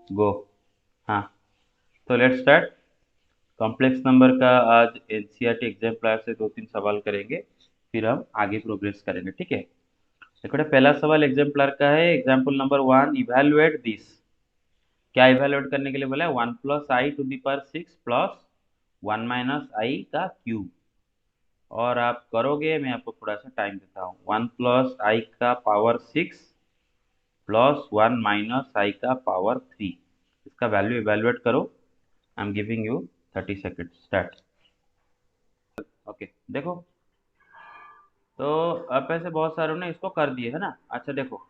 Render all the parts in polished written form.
गो। हाँ, तो let's start. Complex number का आज एनसीईआरटी एग्जाम्पलर से दो तीन सवाल करेंगे, फिर हम आगे प्रोग्रेस करेंगे, ठीक है। देखो पहला सवाल एग्जाम्पलर का है, एग्जाम्पल नंबर 1, इवेलुएट दिस। क्या इवेलुएट करने के लिए बोला है? 1+i⁶ प्लस 1 - i का क्यूब। और आप करोगे, मैं आपको थोड़ा सा टाइम देता हूँ। 1+i⁶ प्लस 1 - i का पावर 3, इसका वैल्यू इवेलुएट करो। आई am giving you 30 second, start. Okay, देखो तो अब ऐसे बहुत सारों ने इसको कर दिए है ना। अच्छा देखो,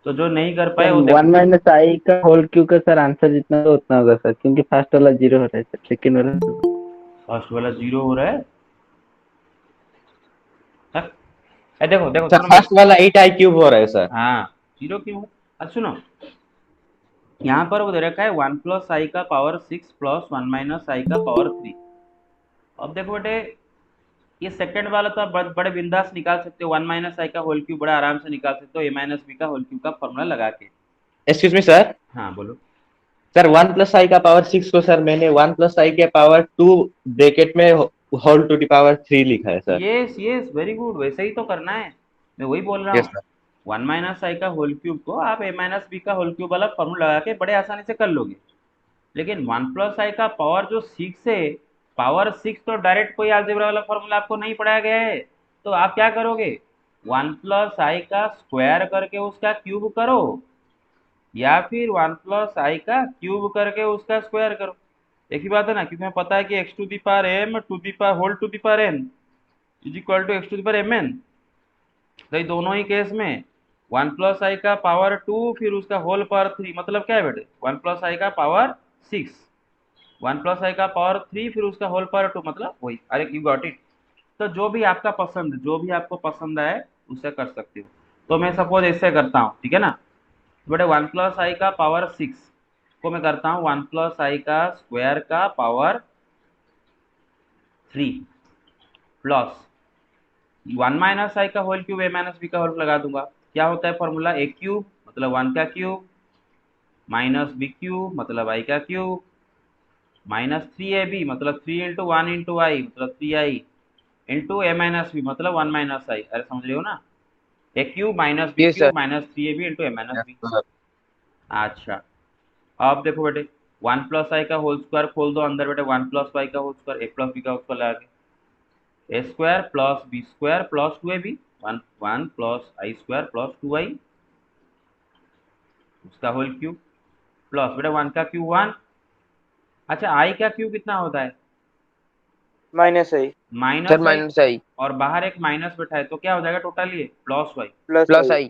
तो जो नहीं कर पाए सर वो वन देखो। माइनस आई का होल क्यू का सर आंसर जितना होगा उतना होगा सर, क्योंकि फर्स्ट वाला जीरो हो रहा है सर, सेकंड वाला तो। फर्स्ट वाला जीरो हो रहा है। हाँ? देखो देखो सर सुनो मेरे। फर्स्ट वाला 8i³ हो रहा है सर। हाँ, जीरो क्यों है? अच्छा सुनो, यहाँ पर वो दे रखा है 1+i का पावर 6 प्लस 1 - i का पावर 3। अब देखो बेटे, ये सेकंड वाला तो आप बड़े बिंदास निकाल सकते हो। 1 - i का होल क्यूब बड़ा आराम से निकाल सकते हो, a - b का होल क्यूब का फॉर्मूला लगा के। Excuse me sir. हाँ बोलो। सर 1+i का पावर 6 को सर मैंने 1+i के पावर 2 ब्रैकेट में होल टू द पावर 3 लिखा है sir. Yes yes, very good, वैसे ही तो करना है। मैं वही बोल रहा यस हूँ। सर। 1 - i का होल क्यूब को आप a - b का होल क्यूब वाला फॉर्मूला लगा के बड़े आसानी से कर लोगे। लेकिन 1+i का पावर जो 6 है, पावर 6 तो डायरेक्ट कोई अलजेब्रा वाला फॉर्मूला आपको नहीं पढ़ाया गया है। तो आप क्या करोगे? 1+i का स्क्वायर करके उसका क्यूब करो, या फिर 1+i का क्यूब करके उसका स्क्वायर करो। एक ही बात है ना, क्योंकि हमें पता है कि x to the power m to the power whole to the power n is equal to x to the power mn। तो ये दोनों ही केस में 1+i का पावर 2 फिर उसका होल पावर 3 मतलब क्या है बेटे? 1+i का पावर 6, 1+i का पावर 3 फिर उसका होल पावर 2 मतलब वही। अरे यू गॉट इट। तो जो भी आपका पसंद, जो भी आपको पसंद आए उसे कर सकते हो। तो मैं सपोज ऐसे करता हूँ, ठीक है ना। बेटे 1+i का पावर 6 को मैं करता हूँ 1+i का स्क्वायर का पावर 3 प्लस 1 - i का होल क्यूब a - b का होल लगा दूंगा। क्या होता है फॉर्मूला? ए क्यूब मतलब 1 का क्यूब, माइनस बी क्यूब मतलब i का क्यूब, -3ab मतलब 3 × 1 × i मतलब 3i इंटू a - b मतलब 1 - i। अरे समझ रहे हो ना? A cube minus b yes sir. Cube -3ab into yes a - b। Sir. अच्छा, अब देखो बेटे, 1+i का होल स्क्वायर खोल दो अंदर बेटे, 1+y का होल स्क्वायर a+b का होल स्क्वायर लगा के, a² + b² + 2ab, 1+i² + 2i उसका होल क्यूब प्लस बेटा 1 का क्यूब 1। अच्छा, i का क्यूब कितना होता है? -i sir -i। -i और बाहर एक माइनस बैठा है तो क्या हो जाएगा टोटल? ये +y। + i +i।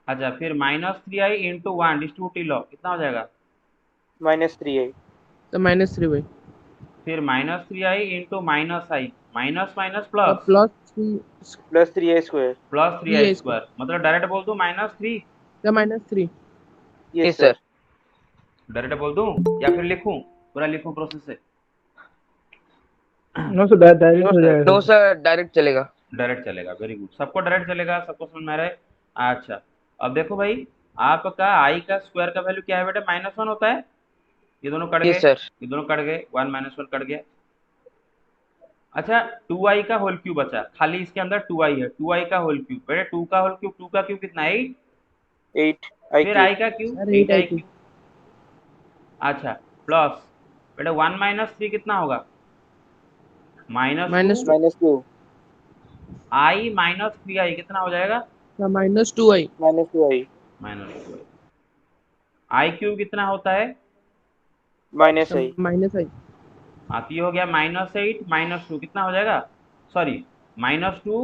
अच्छा, फिर -3i इंटू 1 डिस्ट्रीब्यूटिव लॉ कितना हो जाएगा? -3i तो -3 फिर -3i into -i, minus minus और प्लस, +3i² +3i -3 स्क्वायर मतलब डायरेक्ट बोल दूं -3। या -3। Yes yes sir. Sir. Direct बोल दूं या फिर लिखूं? पूरा लिखूं प्रोसेस से? नो सर, डायरेक्ट नो हो सर। जाएगा नो सर। सर, डायरेक्ट चलेगा। डायरेक्ट चलेगा, वेरी गुड, सबको डायरेक्ट चलेगा, सबको समझ में आ रहा है। अच्छा, अब देखो भाई, आपका i का स्क्वायर का वैल्यू क्या है बेटा? -1 होता है। ये दोनों कट गए, यस सर। ये दोनों कट गए, 1 - 1 कट गया। अच्छा, 2i का होल क्यूब बचा, खाली इसके अंदर 2i है। 2i का होल क्यूब बेटे, 2 का होल क्यूब, 2 का क्यूब कितना है? 8। फिर8i³ i का क्यूब सर 8i 8 क्यूब। अच्छा, प्लस बेटा 1 - 3 कितना होगा? -2 -2 -2 i -3i कितना हो जाएगा? या -2i -2i -2i। i cube कितना होता है? -i -i हाँ, तो ये हो गया -8 -2 कितना हो जाएगा? सॉरी, -2।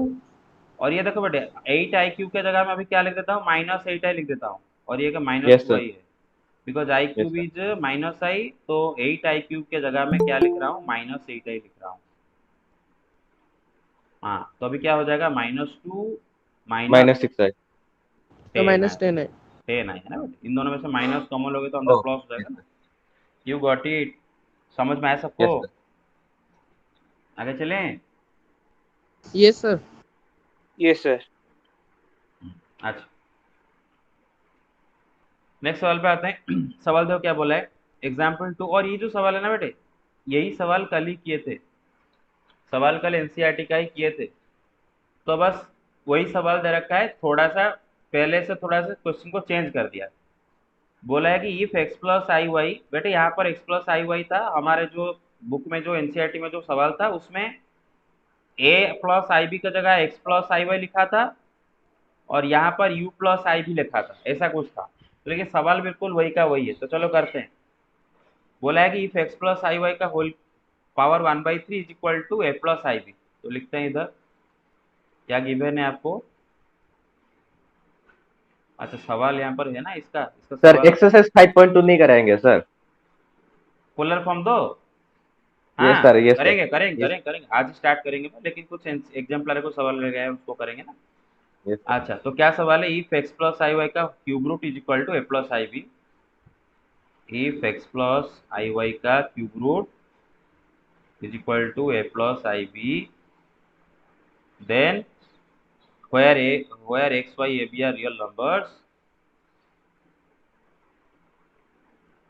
और ये देखो बेटे, 8i क्यूब के जगह में अभी क्या लिख देता हूँ? -8i लिख देता हूँ, और ये यस -2i सर। है। Because I yes cube sir. Is -i, तो 8i क्यूब के जगह में क्या लिख रहा हूँ? -8i लिख रहा हूँ। हाँ, तो अभी क्या हो जाएगा? -2 माइनस -6i। तो 10i। -10 है। 10i है ना बेटे, इन दोनों में से माइनस कॉमन लोगे तो अंदर ओह। प्लस हो यस जाएगा ना। सर। You got it. समझ में आया सबको? Yes sir. आगे चलें। Yes sir. Yes sir. अच्छा, नेक्स्ट सवाल पे आते हैं। सवाल देखो क्या बोला है, एग्जाम्पल 2। और ये जो सवाल है ना बेटे, यही सवाल कल ही किए थे, सवाल कल एनसीईआरटी का ही किए थे। तो बस वही सवाल दे रखा है, थोड़ा सा पहले से थोड़ा सा क्वेश्चन को चेंज कर दिया। बोला है कि if x plus i y, बेटे यहाँ पर एक्स प्लस आई वाई था हमारे जो बुक में, जो एनसीईआरटी में जो सवाल था उसमें ए प्लस आई बी की जगह एक्स प्लस आई वाई लिखा था, और यहाँ पर यू प्लस आई भी लिखा था, ऐसा कुछ था। लेकिन सवाल बिल्कुल वही का वही है, तो चलो करते हैं। बोला है कि if x plus i y का whole power 1/3 is equal to a plus i b. तो लिखते हैं इधर क्या गिवन है आपको। अच्छा सवाल यहाँ पर है ना, इसका इसका सर सवाल एक्सरसाइज 5.2 नहीं कराएंगे सर? पोलर फॉर्म दो। यस हाँ सर, यस सर, करेंगे करेंगे यस, करेंगे करेंगे, आज स्टार्ट करेंगे, लेकिन कुछ एग्जाम्पलर को सवाल लग गया है उसको करेंगे ना। Yes sir. अच्छा तो क्या सवाल है, if x plus i y का cube root is equal to a plus i b. If x plus i y का cube root is equal to a plus ib, then where x y a b are real numbers,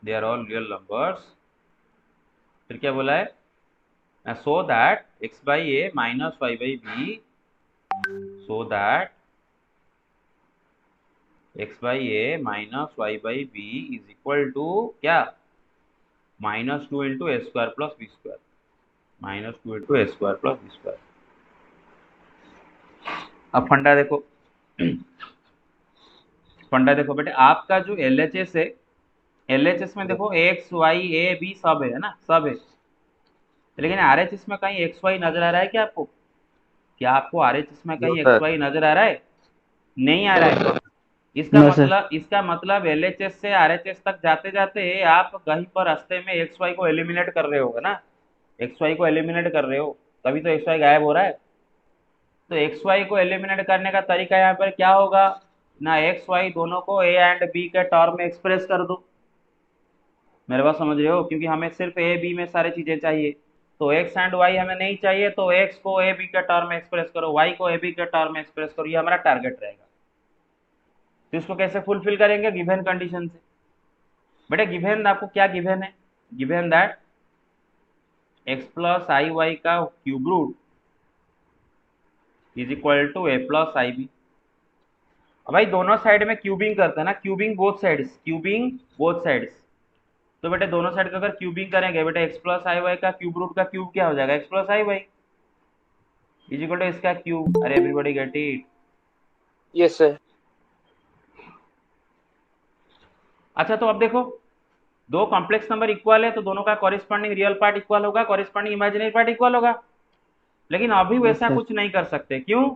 they are all real numbers। फिर क्या बोला है, so that x by a minus y by b, so that x by a minus y by b is equal to क्या, -2 into a square plus b square, -2 into a square plus b square। अब फंडा देखो, फंडा देखो बेटे, आपका जो LHS है, LHS में देखो एक्स वाई ए बी सब है ना, सब है। लेकिन RHS में कहीं एक्स वाई नजर आ रहा है क्या आपको? क्या आपको RHS में नो कहीं एक्स सर। वाई नजर आ रहा है? नहीं आ रहा है। इसका नो सर। मतलब, इसका मतलब LHS से RHS तक जाते जाते आप कहीं पर रास्ते में एक्स वाई को एलिमिनेट कर रहे होगा ना, एक्स वाई को एलिमिनेट कर रहे हो, तभी तो एक्स वाई गायब हो रहा है। तो एक्स वाई को एलिमिनेट करने का तरीका यहाँ पर क्या होगा ना, एक्स वाई दोनों को ए एंड बी के टर्म में एक्सप्रेस कर दो। मेरे बात समझ रहे हो, क्योंकि हमें सिर्फ ए बी में सारी चीजें चाहिए, तो एक्स एंड वाई हमें नहीं चाहिए, तो एक्स को ए बी के टर्म में एक्सप्रेस करो, वाई को ए बी के टर्म में एक्सप्रेस करो, ये हमारा टारगेट रहेगा। तो इसको कैसे फुलफिल करेंगे, गिवन कंडीशन से। बेटे गिवन आपको क्या गिवन है, given that x plus i y का cube root is equal to a plus i b. अब भाई दोनों साइड में क्यूबिंग करते हैं ना, cubing both sides, cubing both sides. तो बेटे दोनों साइड का अगर क्यूबिंग करेंगे बेटे, एक्स प्लस आई वाई का क्यूब रूट का क्यूब क्या हो जाएगा, x plus i y is equal to इसका क्यूब। अरे everybody get it? Yes sir. अच्छा तो अब देखो, दो कॉम्प्लेक्स नंबर इक्वल है तो दोनों का कॉरिस्पॉन्डिंग रियल पार्ट इक्वल होगा, कॉरिस्पॉन्डिंग इमेजिनरी पार्ट इक्वल होगा। लेकिन अभी वैसा सर। कुछ नहीं कर सकते, क्यों?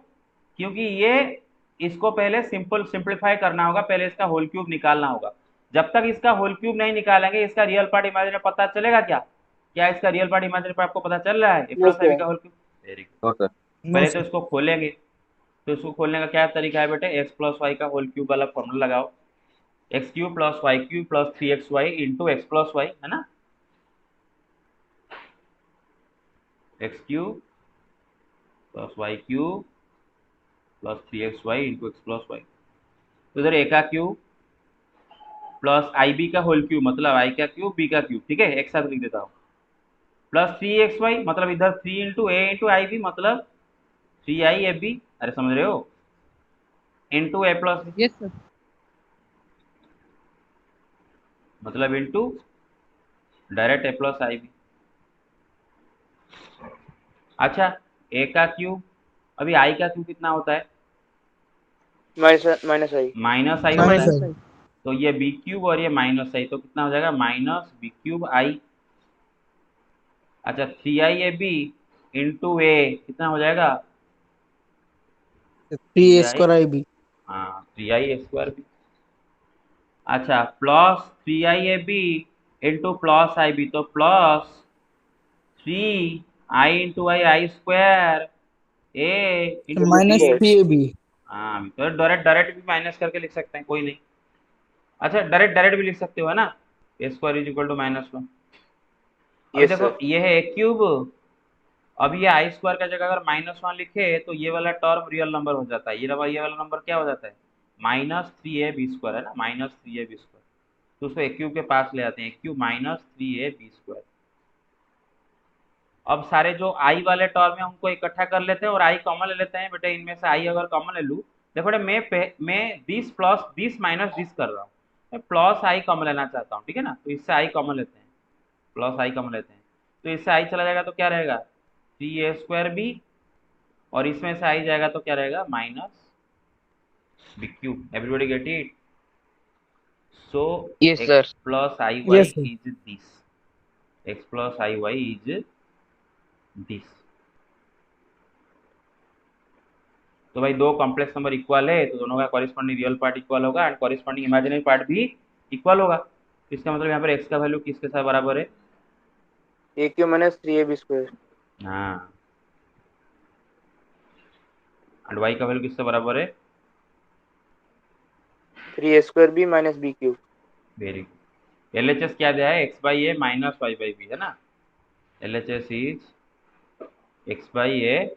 क्योंकि ये इसको पहले सिंप्लीफाई करना होगा, पहले इसका होल क्यूब निकालना होगा। जब तक इसका होल क्यूब नहीं निकालेंगे इसका रियल पार्ट इमेजिनरी पता चलेगा क्या? क्या इसका रियल पार्ट इमेजिनरी पार्ट आपको पता चल रहा है, a yes plus i b sir. का whole cube? Very good. No sir. पहले तो इसको खोलेंगे, तो इसको खोलने का क्या तरीका है बेटे, एक्स प्लस वाई का होल क्यूब वाला फॉर्मूला लगाओ, x cube plus y cube plus 3xy into x plus y, है ना, x cube plus y cube plus 3xy into x plus y. तो इधर ए का क्यूब प्लस आई बी का whole cube, मतलब i का cube B का cube, ठीक है, एक साथ लिख देता हूँ, प्लस 3xy मतलब इधर 3 इंटू ए इंटू आई बी, मतलब 3i ए बी, अरे समझ रहे हो, इंटू ए प्लस, Yes, sir. मतलब into direct A plus i B. अच्छा ए का क्यूब, अभी आई का क्यूब कितना होता है, माइनस आई। माइनस आई होता Minus है, I. तो ये बी क्यूब और ये माइनस आई, तो कितना हो जाएगा, माइनस बी क्यूब आई। अच्छा 3i ए बी इंटू ए कितना हो जाएगा, 3a 3i, square IB. हाँ 3i ए स्क्वायर बी। अच्छा plus 3i a b into plus i b, तो plus 3i into i square a into Minus b. 3ab. हाँ तो direct direct भी minus करके लिख सकते हैं, कोई नहीं। अच्छा डायरेक्ट डायरेक्ट भी लिख सकते हो, है ना, ए स्क्वायर इज इक्वल टू -1। अब यस देखो सर। ये है ए क्यूब, अब ये आई स्क्वायर का जगह अगर -1 लिखे तो ये वाला टर्म रियल नंबर हो जाता है, ये वाला नंबर क्या हो जाता है, -3ab स्क्वायर, है ना, -3ab स्क्वायर। तो उसको ए क्यूब के पास ले आते हैं, ए क्यूब माइनस 3ab²। अब सारे जो आई वाले टर्म है उनको इकट्ठा कर लेते हैं और आई कॉमन ले लेते हैं। बेटे इनमें से आई अगर कॉमन ले लूँ, देखो बेटे मैं 20 प्लस 20 माइनस 20 कर रहा हूँ, मैं प्लस आई कॉमन लेना चाहता हूँ, ठीक है ना। तो इससे आई कॉमन लेते हैं, प्लस आई कॉमन लेते हैं, तो इससे आई चला जाएगा तो क्या रहेगा 3a²b, और इसमें से आई जाएगा तो क्या रहेगा minus b cube. Everybody get it? So Yes, sir. x plus i y Yes, sir. Is this, x plus i y is this. तो भाई दो कॉम्प्लेक्स नंबर इक्वल है तो दोनों का कॉरिस्पॉन्डिंग रियल पार्ट इक्वल होगा एंड कॉरिस्पॉन्डिंग इमेजिनरी पार्ट भी equal होगा। तो इसका मतलब यहाँ पर x का वैल्यू किसके साथ बराबर है? AQ minus 3ab². हाँ, एंड y का वैल्यू किससे बराबर है? 3a²b minus b³. Very good. LHS क्या दिया है? x by a minus y by b, है ना। LHS is x by a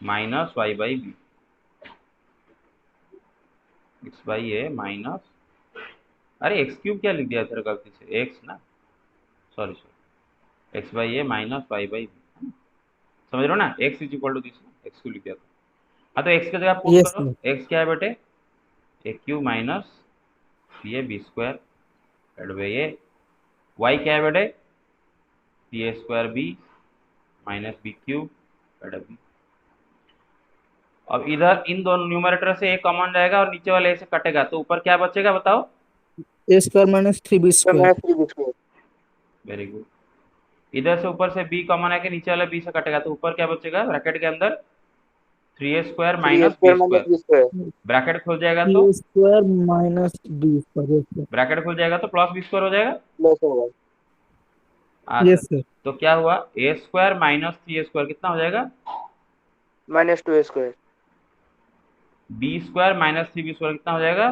minus y by b, x by a minus, अरे एक्स क्यूब क्या लिख दिया तेरे गलती से, एक्स ना, sorry x by a minus y by b, समझ रहे हो ना। X is equal to this, x cube लिख दिया था। हाँ तो एक्स की जगह पुट Yes, करो, sir. एक्स क्या है बेटे a cube minus c a b add by a, y क्या है बेटे सी a²b minus b³ add B. अब इधर इन दोनों न्यूमरेटर से ए कॉमन जाएगा और नीचे वाले ए से कटेगा, तो ऊपर क्या बचेगा बताओ? A square minus 3b Square square. minus 3b². Very good. इधर से ऊपर से b कॉमन है कि नीचे वाला b से कटेगा, तो ऊपर क्या बचेगा ब्रैकेट के अंदर 3a² minus 3a² b², minus b². Bracket खुल जाएगा तो A square minus b square. Yes, sir. Bracket खुल जाएगा तो प्लस b² हो जाएगा। Plus होगा. Yes, sir. तो क्या हुआ a² माइनस 3a² कितना हो जाएगा? Minus 2a². b² minus 3b² कितना हो जाएगा?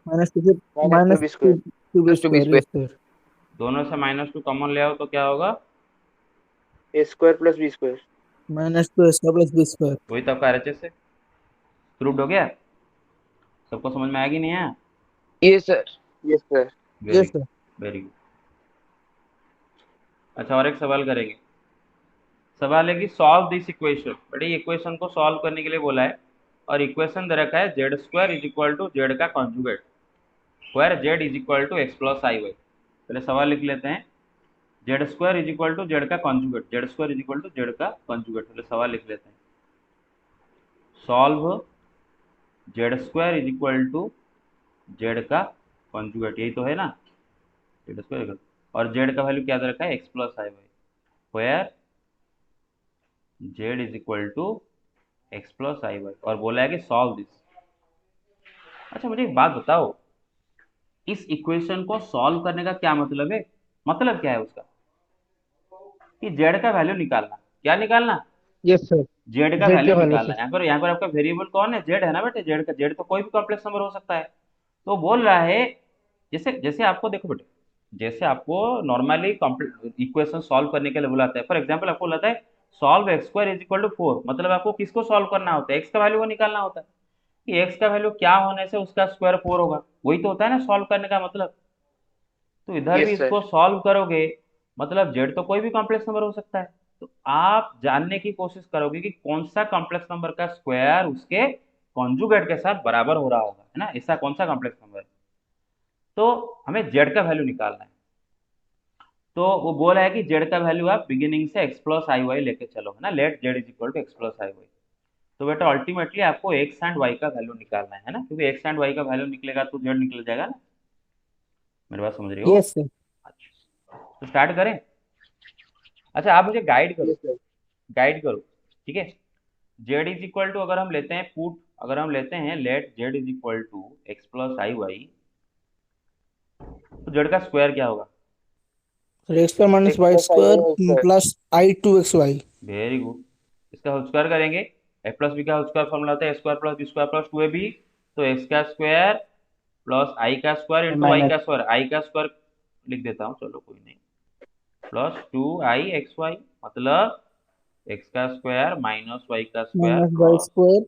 Minus 2 Minus 2b² square. Plus 2b Yes, sir. दोनों से -2 कॉमन ले आओ तो क्या होगा? a² plus b². Minus 2 square plus b square. वही तो आपका RHS है। प्रूव्ड हो गया? सबको समझ में आया कि नहीं आया? Yes, sir. Yes, sir. Yes, sir. Very good. अच्छा और एक सवाल करेंगे। सवाल है कि सॉल्व दिस इक्वेशन। बड़े इक्वेशन को सॉल्व करने के लिए बोला है और इक्वेशन दे रखा है z² is equal to z का conjugate, where z is equal to x plus i y. पहले सवाल लिख लेते हैं, z² is equal to z का conjugate, z² is equal to z का कॉन्जुगेट। पहले सवाल लिख लेते हैं, solve z² is equal to z का कॉन्जुगेट, यही तो है ना z², और z का वैल्यू क्या दे रखा है x plus i y, where z is equal to x plus i y, और बोला है कि सॉल्व दिस। अच्छा मुझे एक बात बताओ, इस इक्वेशन को सॉल्व करने का क्या मतलब है? मतलब क्या है उसका कि z का वैल्यू निकालना। क्या निकालना? Yes, sir. z का Z वैल्यू का value, निकालना। यहाँ पर आपका वेरिएबल कौन है? z है ना बेटे। z का z तो कोई भी कॉम्प्लेक्स नंबर हो सकता है। तो बोल रहा है जैसे जैसे आपको देखो बेटे, जैसे आपको नॉर्मली इक्वेशन सॉल्व करने के लिए बुलाता है, फॉर एग्जाम्पल आपको बुलाता है solve x² is equal to 4, मतलब आपको किसको सॉल्व करना होता है? x का वैल्यू को निकालना होता है कि x का वैल्यू क्या होने से उसका स्क्वायर 4 होगा। वही तो होता है ना सॉल्व करने का मतलब। तो इधर भी Yes, sir. इसको सॉल्व करोगे मतलब z तो कोई भी कॉम्प्लेक्स नंबर हो सकता है, तो आप जानने की कोशिश करोगे कि कौन सा कॉम्प्लेक्स नंबर का स्क्वायर उसके कॉन्जुगेट के साथ बराबर हो रहा होगा, है ना। ऐसा कौन सा कॉम्प्लेक्स नंबर है? तो हमें z का वैल्यू निकालना है। तो वो बोला है कि z का वैल्यू आप बिगिनिंग से x प्लस आई वाई लेके चलो, है ना। Let z is equal to x plus i y. तो बेटा अल्टीमेटली आपको x एंड y का वैल्यू निकालना है ना, क्योंकि x एंड y का वैल्यू निकलेगा तो z निकल जाएगा ना। मेरी बात समझ रही हो? Yes, sir. अच्छा तो स्टार्ट करें। अच्छा आप मुझे गाइड करो, Yes, sir. गाइड करो, ठीक है। z इज इक्वल टू अगर हम लेते हैं पुट, अगर हम लेते हैं let z is equal to x plus i y, तो z का स्क्वायर क्या होगा? X square minus X y plus square I square. plus I2xy. Very good. इसका होल स्क्वायर करेंगे, a प्लस बी का होल स्क्वायर फॉर्मूला होता है a² plus b square plus 2ab, तो x का स्क्वायर प्लस i का square into y का square, i का स्क्वायर लिख देता हूँ, चलो कोई नहीं, प्लस 2ixy, मतलब x का स्क्वायर माइनस y का square Minus y square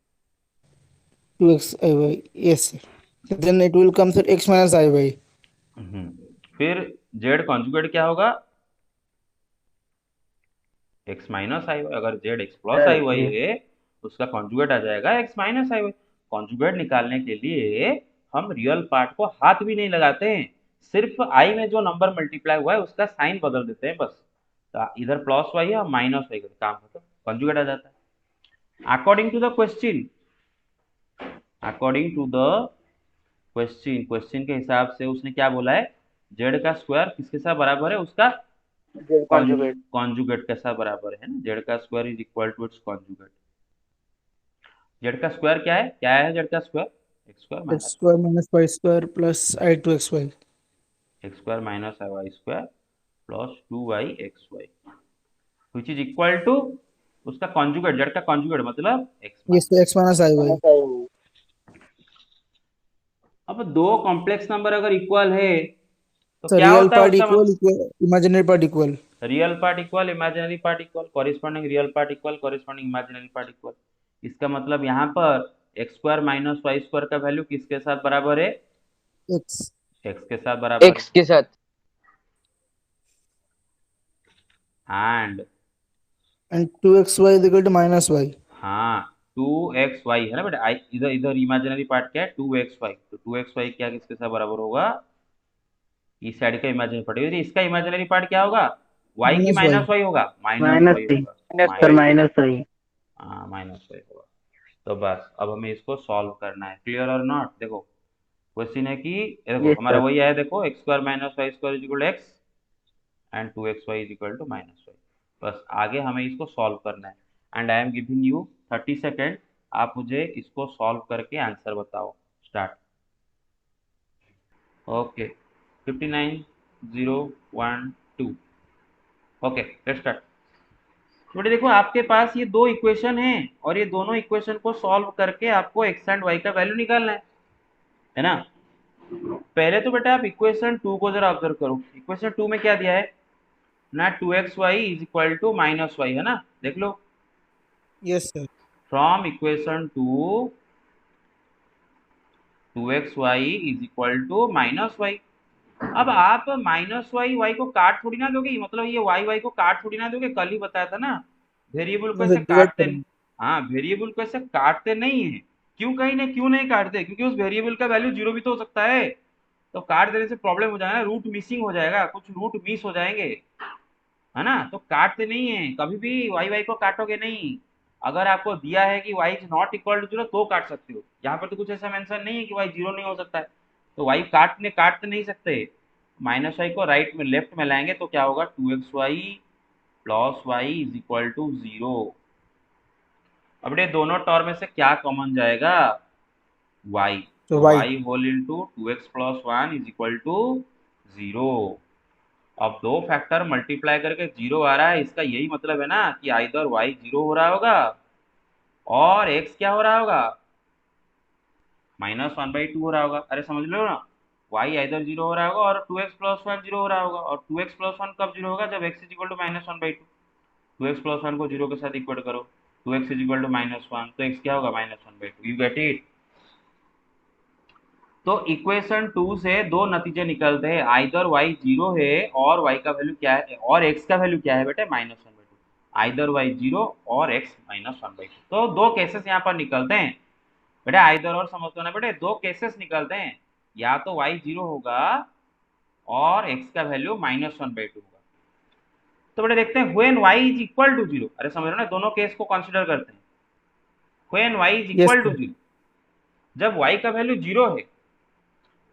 2xy. Yes, sir. then it will come sir x minus I by. फिर जेड कॉन्जुगेट क्या होगा? एक्स माइनस आई वाई। अगर Z x plus i Y है उसका conjugate आ जाएगा x minus आई Y. Conjugate निकालने के लिए हम रियल पार्ट को हाथ भी नहीं लगाते हैं, सिर्फ आई में जो नंबर मल्टीप्लाई हुआ है उसका साइन बदल देते हैं बस। तो इधर प्लस वाई है माइनस वाई, काम खत्म, कॉन्जुगेट आ जाता है। According to the question, according to the question, question के हिसाब से उसने क्या बोला है? जेड का स्क्वायर किसके साथ बराबर है? उसका Z conjugate. कॉन्जुगेट के साथ बराबर है ना। जेड का square is equal to its conjugate. Z का स्क्वायर क्या है? क्या है जेड का square? X square X minus square minus y square plus I to xy. X square minus y square plus 2y x y which is equal to उसका conjugate, z का conjugate मतलब x Yes, minus. x minus I by. अब दो complex number अगर equal है तो So क्या real होता है part उसका equal, imaginary part equal. Real part equal, imaginary part equal, corresponding real part equal, corresponding imaginary part equal. इसका मतलब यहाँ पर x square minus y square का वैल्यू किसके साथ बराबर है? X एक्स के साथ बराबर है। X के साथ. And and 2xy is equal to minus y. हाँ 2xy है ना बेटा। इधर इधर इमेजिनरी पार्ट क्या है? 2xy। तो 2xy क्या किसके साथ बराबर होगा? इस साइड का इमेजिनरी पार्ट, इसका इमेजिनरी पार्ट क्या होगा? y की Minus y. माइनस वाई होगा, माइनस माइनस वाई थ्री होगा, Minus सर y. माइनस वही। हाँ माइनस वाई होगा। तो बस अब हमें इसको सॉल्व करना है, क्लियर और नॉट? देखो क्वेश्चन है कि ये देखो यस हमारा सर। वही है, देखो x square minus y square is equal to x and 2xy is equal to minus y. बस आगे हमें इसको सॉल्व करना है and I am giving you 30 second. आप मुझे इसको सॉल्व करके आंसर बताओ। Start. Okay 59 0 1 2। Okay let's start. बेटे देखो आपके पास ये दो इक्वेशन हैं और ये दोनों इक्वेशन को सॉल्व करके आपको एक्स एंड वाई का वैल्यू निकालना है ना। पहले तो बेटा आप इक्वेशन 2 को जरा ऑब्जर्व करो। इक्वेशन 2 में क्या दिया है ना? 2xy is equal to minus y है ना, देख लो। Yes sir. From equation 2 2xy is equal to minus y. अब आप माइनस वाई वाई को काट थोड़ी ना दोगे, मतलब ये वाई वाई को काट थोड़ी ना दोगे। कल ही बताया था ना वेरिएबल को No, ऐसे sir, divide काटते नहीं। करेंगे. हाँ वेरिएबल को ऐसे काटते नहीं है। क्यों कहीं ना क्यों नहीं काटते? क्योंकि उस वेरिएबल का वैल्यू जीरो भी तो हो सकता है। तो काट देने से प्रॉब्लम हो जाएगा, रूट मिसिंग हो जाएगा, कुछ रूट मिस हो जाएंगे, है ना। तो काटते नहीं है कभी भी, वाई वाई को काटोगे नहीं। अगर आपको दिया है कि y is not equal to zero तो काट सकते हो। यहाँ पर तो कुछ ऐसा मेंशन नहीं है कि y जीरो नहीं हो सकता है, तो y काट नहीं सकते। माइनस वाई को राइट में लेफ्ट में लाएंगे तो क्या होगा? 2xy plus y is equal to zero. अब ये दोनों टर्म में से क्या कॉमन जाएगा? y। So तो y. y whole into 2x plus 1 is equal to zero. अब दो फैक्टर मल्टीप्लाई करके जीरो आ रहा है, इसका यही मतलब है ना कि आइदर y जीरो हो रहा होगा और x क्या हो रहा होगा? माइनस 1/2 हो रहा होगा। अरे समझ लो ना, y आइदर जीरो हो रहा होगा और 2x प्लस 1 जीरो हो रहा होगा। और 2x प्लस 1 कब जीरो होगा? जब x is equal to minus 1/2। 2x plus 1 को जीरो के साथ इक्वेट करो, 2x is equal to minus 1, तो x क्या होगा? माइनस 1/2। You get it? तो इक्वेशन 2 से दो नतीजे निकलते हैं, आइदर y जीरो है और y का वैल्यू क्या है और x का वैल्यू क्या है बेटे? माइनस 1/2। आइदर y जीरो और x माइनस 1/2। तो दो केसेस यहाँ पर निकलते हैं बेटे। आइदर और समझते हो ना बेटे, दो केसेस निकलते हैं, या तो y जीरो होगा और x का वैल्यू माइनस 1/2 होगा। तो बेटे देखते हैं when y is equal to zero. अरे समझ रहे हो ना, दोनों केस को कंसिडर करते हैं। When y is Yes equal to sir. Zero, जब y का वैल्यू जीरो है,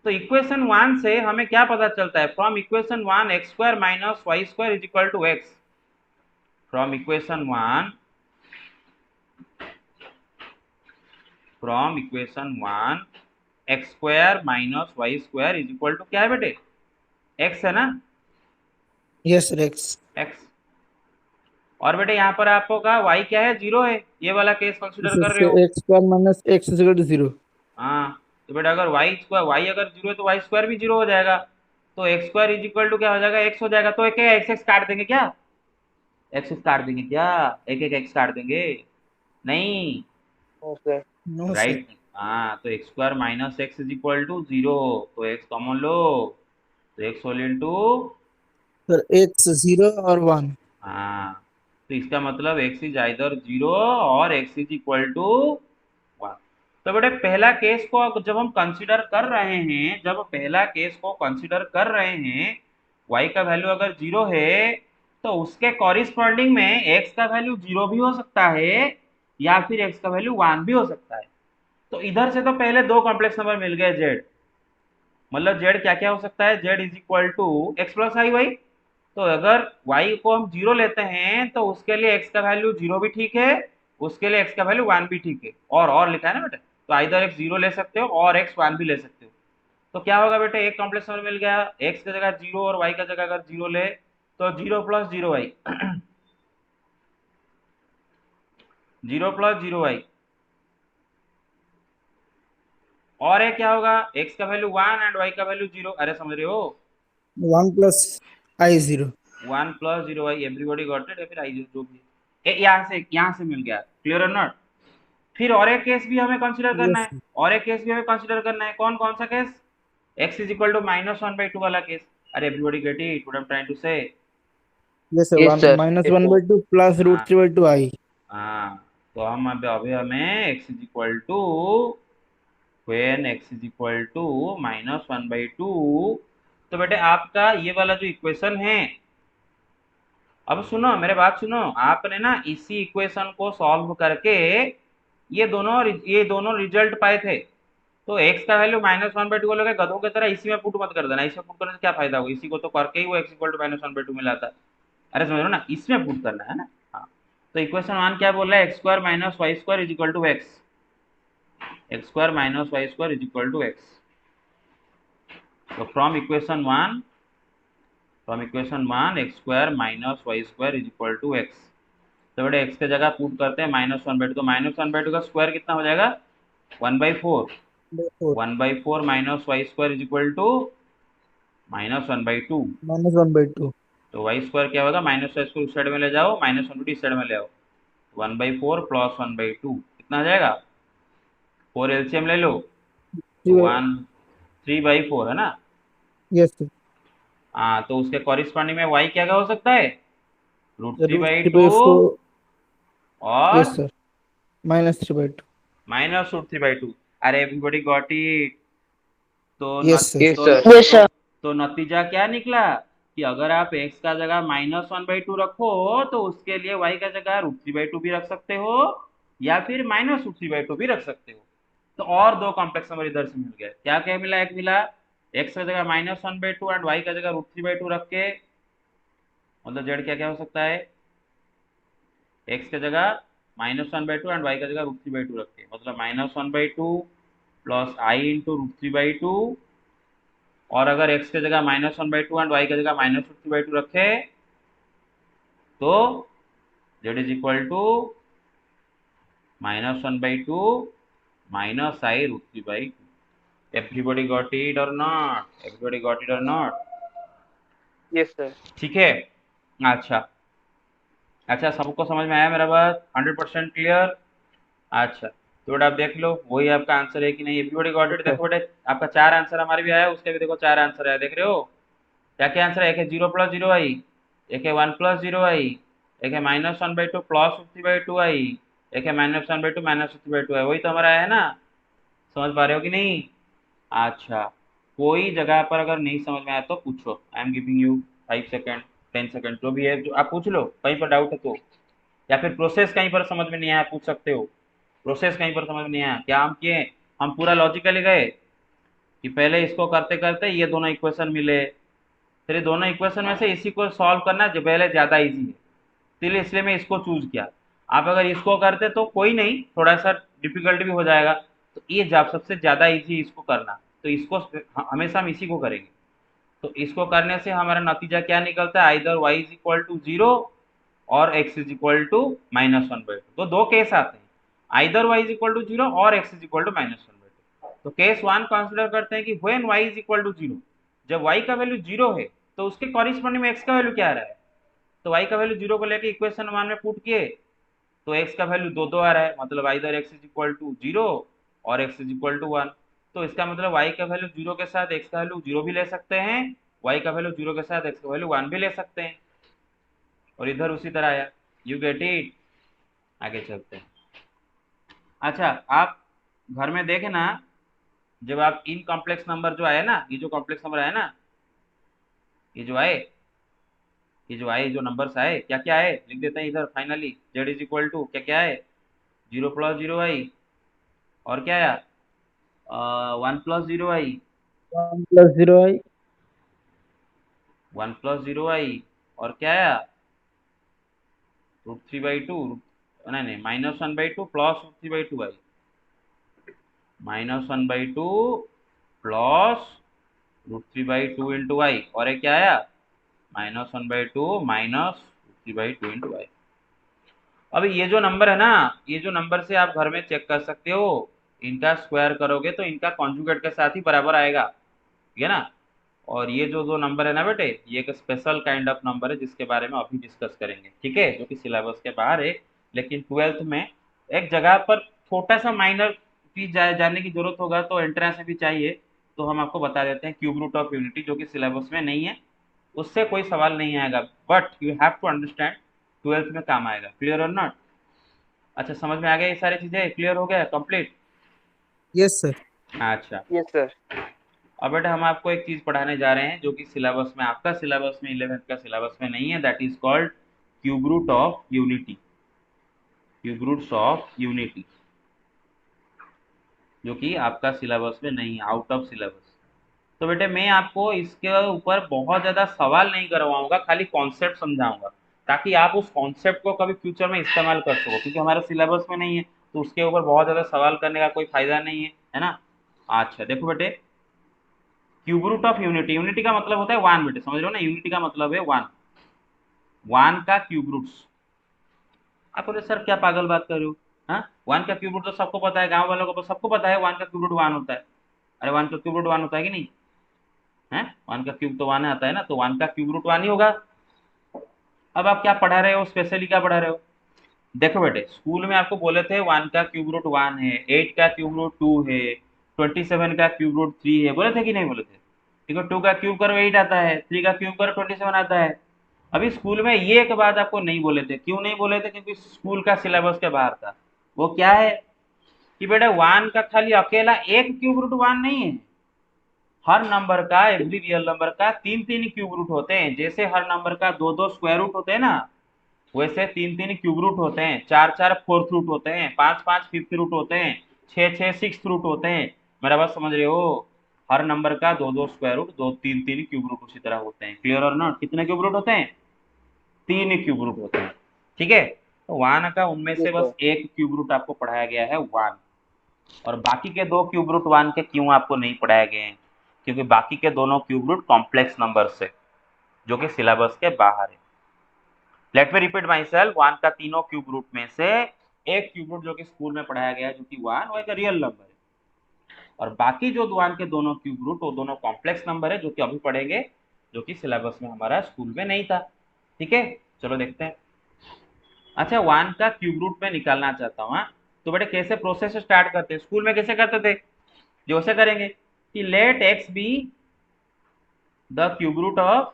तो इक्वेशन 1 से हमें क्या पता चलता है? From equation 1 x square minus y square is equal to x. From equation 1 x square minus y square is equal to क्या है बेटे? एक्स है ना, Yes sir. X. एक्स। और बेटे यहाँ पर आपको कहा y क्या है? जीरो है, ये वाला केस कंसिडर कर रहे So हो। x square minus x is equal to 0. हाँ तो बेटा अगर y अगर जीरो है तो वाई स्क्वायर भी जीरो हो जाएगा। तो x square is equal to क्या हो जाएगा? एक्स हो जाएगा। तो क्या एक्स एक्स काट देंगे क्या? एक्स काट देंगे क्या? एक एक एक्स काट देंगे? नहीं, No sir. No sir. Right. हाँ, तो x square minus x is equal to 0, तो एक्स कॉमन लो, तो x whole into, sir x 0 और 1। हाँ, तो इसका मतलब x इज आइदर 0 और x इज इक्वल टू 1। तो बेटे पहला केस को जब हम कंसीडर कर रहे हैं, जब पहला केस को कंसीडर कर रहे हैं, y का वैल्यू अगर 0 है तो उसके कॉरिस्पॉन्डिंग में x का वैल्यू 0 भी हो सकता है या फिर x का वैल्यू 1 भी हो सकता है। तो इधर से तो पहले दो कॉम्प्लेक्स नंबर मिल गए z, मतलब z क्या क्या हो सकता है, z is equal to x plus i y. तो अगर y को हम 0 लेते हैं तो उसके लिए x का वैल्यू 0 भी ठीक है, उसके लिए x का वैल्यू 1 भी ठीक है, और लिखा है ना बेटे, तो आइदर x 0 ले सकते हो और x 1 भी ले सकते हो। तो क्या होगा बेटे, एक कॉम्प्लेक्स नंबर मिल गया, x की जगह 0 और y की जगह अगर 0 ले तो 0 प्लस 0y 0 प्लस 0y, और एक क्या होगा, x का वैल्यू 1 एंड y का वैल्यू 0, अरे समझ रहे हो, 1 plus I 0। 1 plus 0y, everybody got it, या फिर आई जो भी यहाँ से मिल गया, क्लियर और नॉट। फिर और एक केस भी हमें कंसीडर करना यस है, और एक केस भी हमें कंसीडर करना है, कौन कौन सा case, x is equal to minus 1/2 वाला केस। अरे everybody get it what I am trying to say. Yes sir, Yes, 1 sir. Minus Yes, one sir. By two plus root हाँ 3/2 I। हाँ, तो हम अभी हमें x is equal to when x is equal to -1/2, तो बेटे आपका ये वाला जो इक्वेशन है, अब सुनो मेरे बात सुनो, आपने ना इसी इक्वेशन को सॉल्व करके ये दोनों रिजल्ट पाए थे। तो x का वैल्यू -1/2 लोगे गधों की तरह इसी में पुट मत कर देना, इसमें पुट करने से क्या फायदा होगा, इसी को तो करके ही वो x इक्वल टू -1/2 मिला था। अरे समझ रहे हो ना, इसमें पुट करना है ना। हाँ, तो इक्वेशन 1 क्या बोल रहा है, x square minus y square is equal to x, x square minus y square is equal to x. तो from equation 1 x square minus y square is equal to x. तो बेटे एक्स की जगह put करते हैं -1/2, तो -1/2 का square कितना हो जाएगा, 1/4, 4 1/4 minus y square is equal to -1/2। -1/2। तो वाई स्क्वायर क्या होगा, माइनस वाई स्क्वायर उस साइड में ले जाओ, -1/2 इस साइड में ले आओ, 1/4 प्लस 1/2 कितना आ जाएगा, 4 एलसीएम ले लो, तो 3/4 है ना। यस सर, हाँ, तो उसके कॉरिस्पॉन्डिंग में वाई क्या क्या हो सकता है, √3/2 √3/4। और यस सर, -3/2। -√3/2। अरे एवरीबॉडी गॉट इट। तो यस सर। Yes, तो, sir. yes, तो, तो नतीजा क्या निकला कि अगर आप x का जगह -1/2 रखो तो उसके लिए y का जगह √3/2 भी रख सकते हो या फिर -√3/2 भी रख सकते हो। तो और दो कॉम्प्लेक्स नंबर इधर से मिल गए, क्या क्या मिला, एक मिला x का जगह -1/2 एंड y का जगह √3/2 रख के, मतलब z क्या क्या हो सकता है, x की जगह -1/2 एंड y का जगह √3/2 रख के, मतलब -1/2 प्लस i इंटू √3/2, और अगर x की जगह -1/2 एंड y की जगह -√3/2 रखे तो z is equal to -1/2 minus i √3/2। Everybody got it और नॉट, एवरीबॉडी गॉट इट और नॉट, Yes, sir. ठीक है। अच्छा अच्छा, सबको समझ में आया मेरा बात, 100% क्लियर। अच्छा, तो बेटा आप देख लो वही आपका आंसर है कि नहीं, एवरीबॉडी गॉट इट। देखो बेटे आपका 4 आंसर हमारे भी आया, उसके भी देखो 4 आंसर आया, देख रहे हो क्या क्या आंसर है, एक है 0 प्लस 0i, एक है 1 प्लस 0i, एक है -1/2 प्लस √3/2i, एक है -1/2 -√3/2i, वही तो हमारा है ना, समझ पा रहे हो कि नहीं। अच्छा, कोई जगह पर अगर नहीं समझ में आया तो पूछो, आई am giving you 5 second, 10 second, जो भी है जो आप पूछ लो, कहीं पर डाउट है तो, या फिर प्रोसेस कहीं पर समझ में नहीं आया पूछ सकते हो, प्रोसेस कहीं पर समझ में नहीं आया, क्या हम किए, हम पूरा लॉजिकली गए कि पहले इसको करते करते ये दोनों इक्वेशन मिले, फिर ये दोनों इक्वेशन में से इसी को सॉल्व करना जो पहले ज़्यादा इजी है, इसलिए मैं इसको चूज किया। आप अगर इसको करते तो कोई नहीं, थोड़ा सा डिफिकल्ट भी हो जाएगा, तो ये जब सबसे ज़्यादा इजी इसको करना, तो इसको हमेशा हम इसी को करेंगे। तो इसको करने से हमारा नतीजा क्या निकलता है, either y is equal to 0 और x इज इक्वल टू -1/2। तो दो केस आते हैं, either y is equal to 0 और x इज इक्वल टू -1/2। तो केस 1 कंसिडर करते हैं कि when y is equal to 0, जब y का वैल्यू 0 है तो उसके कॉरिस्पॉन्डिंग में x का वैल्यू क्या आ रहा है, तो y का वैल्यू 0 को लेके इक्वेशन 1 में पुट किए तो x का वैल्यू 2 2 आ रहा है, मतलब either x is equal to 0 और x इज इक्वल टू 1। तो इसका मतलब y का वैल्यू 0 के साथ x का वैल्यू 0 भी ले सकते हैं, y का वैल्यू 0 के साथ x का वैल्यू 1 भी ले सकते हैं, और इधर उसी तरह आया। You get it. आगे चलते हैं। अच्छा, आप घर में देखे ना, जब आप इन कॉम्प्लेक्स नंबर जो आए ना, ये जो कॉम्प्लेक्स नंबर आए ना, ये जो आए, ये जो आए, जो नंबर्स आए, क्या क्या आए लिख देते हैं इधर finally. z is equal to क्या क्या है, 0 प्लस 0 आई, और क्या आया, 1 प्लस 0 आई, 1+0 आई। 1 प्लस 0 आई, और क्या आया, √3/2, नहीं नहीं, -1/2 plus √3/2 I, -1/2 plus √3/2 into i, और ये क्या आया, -1/2 माइनस √3/2 इंटू आई। अभी ये जो नंबर है ना, ये जो नंबर से आप घर में चेक कर सकते हो, इनका स्क्वायर करोगे तो इनका कॉन्जुगेट के साथ ही बराबर आएगा, ठीक है ना। और ये जो जो नंबर है ना बेटे, ये एक स्पेशल काइंड ऑफ नंबर है जिसके बारे में अभी डिस्कस करेंगे, ठीक है, जो कि सिलेबस के बाहर है, लेकिन 12th में एक जगह पर छोटा सा माइनर चीज जानने की जरूरत होगा तो एंट्रेंस में भी चाहिए, तो हम आपको बता देते हैं क्यूब रूट ऑफ यूनिटी, जो कि सिलेबस में नहीं है, उससे कोई सवाल नहीं आएगा, but you have to understand, 12th में काम आएगा। क्लियर और नॉट? अच्छा, समझ में आ गया, ये सारी चीजें क्लियर हो गया, कंप्लीट? Yes, sir. अच्छा, Yes, sir. अब बेटा हम आपको एक चीज पढ़ाने जा रहे हैं जो कि सिलेबस में, आपका सिलेबस में, 11th का सिलेबस में नहीं है, that is called cube root of unity. Cube roots of unity जो कि आपका सिलेबस में नहीं है, आउट ऑफ सिलेबस। तो बेटे मैं आपको इसके ऊपर बहुत ज्यादा सवाल नहीं करवाऊंगा, खाली कॉन्सेप्ट समझाऊंगा, ताकि आप उस कॉन्सेप्ट को कभी फ्यूचर में इस्तेमाल कर सको, क्योंकि हमारे सिलेबस में नहीं है तो उसके ऊपर बहुत ज्यादा सवाल करने का कोई फायदा नहीं है ना। अच्छा देखो बेटे, cube root of unity, unity का मतलब होता है वन, बेटे समझ रहे हो ना, यूनिटी का मतलब है वन, वन का क्यूब रूट्स। आप बोले सर क्या पागल बात कर रहे हो, हाँ, वन का क्यूब रूट तो सबको पता है, गांव वालों को सबको पता है, वन का क्यूब रूट वन होता है। अरे वन का क्यूब रूट वन होता है कि नहीं है, वन का क्यूब तो वन आता है ना, तो वन का क्यूब रूट वन ही होगा। अब आप क्या पढ़ा रहे हो, स्पेशली क्या पढ़ा रहे हो, देखो बेटे स्कूल में आपको बोले थे वन का क्यूब रूट वन है, 8 का क्यूब रूट टू है, 27 का क्यूब रूट थ्री है, बोले थे कि नहीं बोले थे? ठीक है, टू का क्यूब करो 8 आता है, थ्री का क्यूब करो 27 आता है। अभी स्कूल में ये एक बात आपको नहीं बोले थे, क्यों नहीं बोले थे, क्योंकि स्कूल का सिलेबस के बाहर था। वो क्या है कि बेटा वन का खाली अकेला एक क्यूब रूट वन नहीं है, हर नंबर का, एवरी रियल नंबर का तीन तीन क्यूब रूट होते हैं। जैसे हर नंबर का दो दो स्क्वायर रूट होते हैं ना, वैसे तीन तीन क्यूब रूट होते हैं, चार चार फोर्थ रूट होते हैं, पांच पांच फिफ्थ रूट होते हैं, छह छह सिक्स रूट होते हैं। मेरा बात समझ रहे हो? हर नंबर का दो दो स्क्वायर रूट, दो तीन तीन क्यूब रूट उसी तरह होते हैं। क्लियर और नॉट? कितने क्यूब रूट होते हैं? तीन क्यूब रूट होते हैं, ठीक है। तो वन का उनमें से Yes, बस sir. एक क्यूब रूट आपको पढ़ाया गया है वन, और बाकी के दो क्यूब रूट वन के क्यों आपको नहीं पढ़ाए गए हैं, क्योंकि बाकी के दोनों क्यूब रूट कॉम्प्लेक्स नंबर से, जो कि सिलेबस के बाहर है। Let me repeat my self, one का तीनों क्यूब रूट में से एक क्यूब रूट जो कि स्कूल में पढ़ाया गया है, जो कि वन, वो एक रियल नंबर है, और बाकी जो वन के दोनों क्यूब रूट वो दोनों कॉम्प्लेक्स नंबर है, जो कि अभी पढ़ेंगे, जो कि सिलेबस में हमारा स्कूल में नहीं था, ठीक है। चलो देखते हैं। अच्छा, वन का क्यूब रूट में निकालना चाहता हूँ, हाँ, तो बेटे कैसे प्रोसेस स्टार्ट करते हैं, स्कूल में कैसे करते थे, जो ऐसे करेंगे कि let x be the cube root of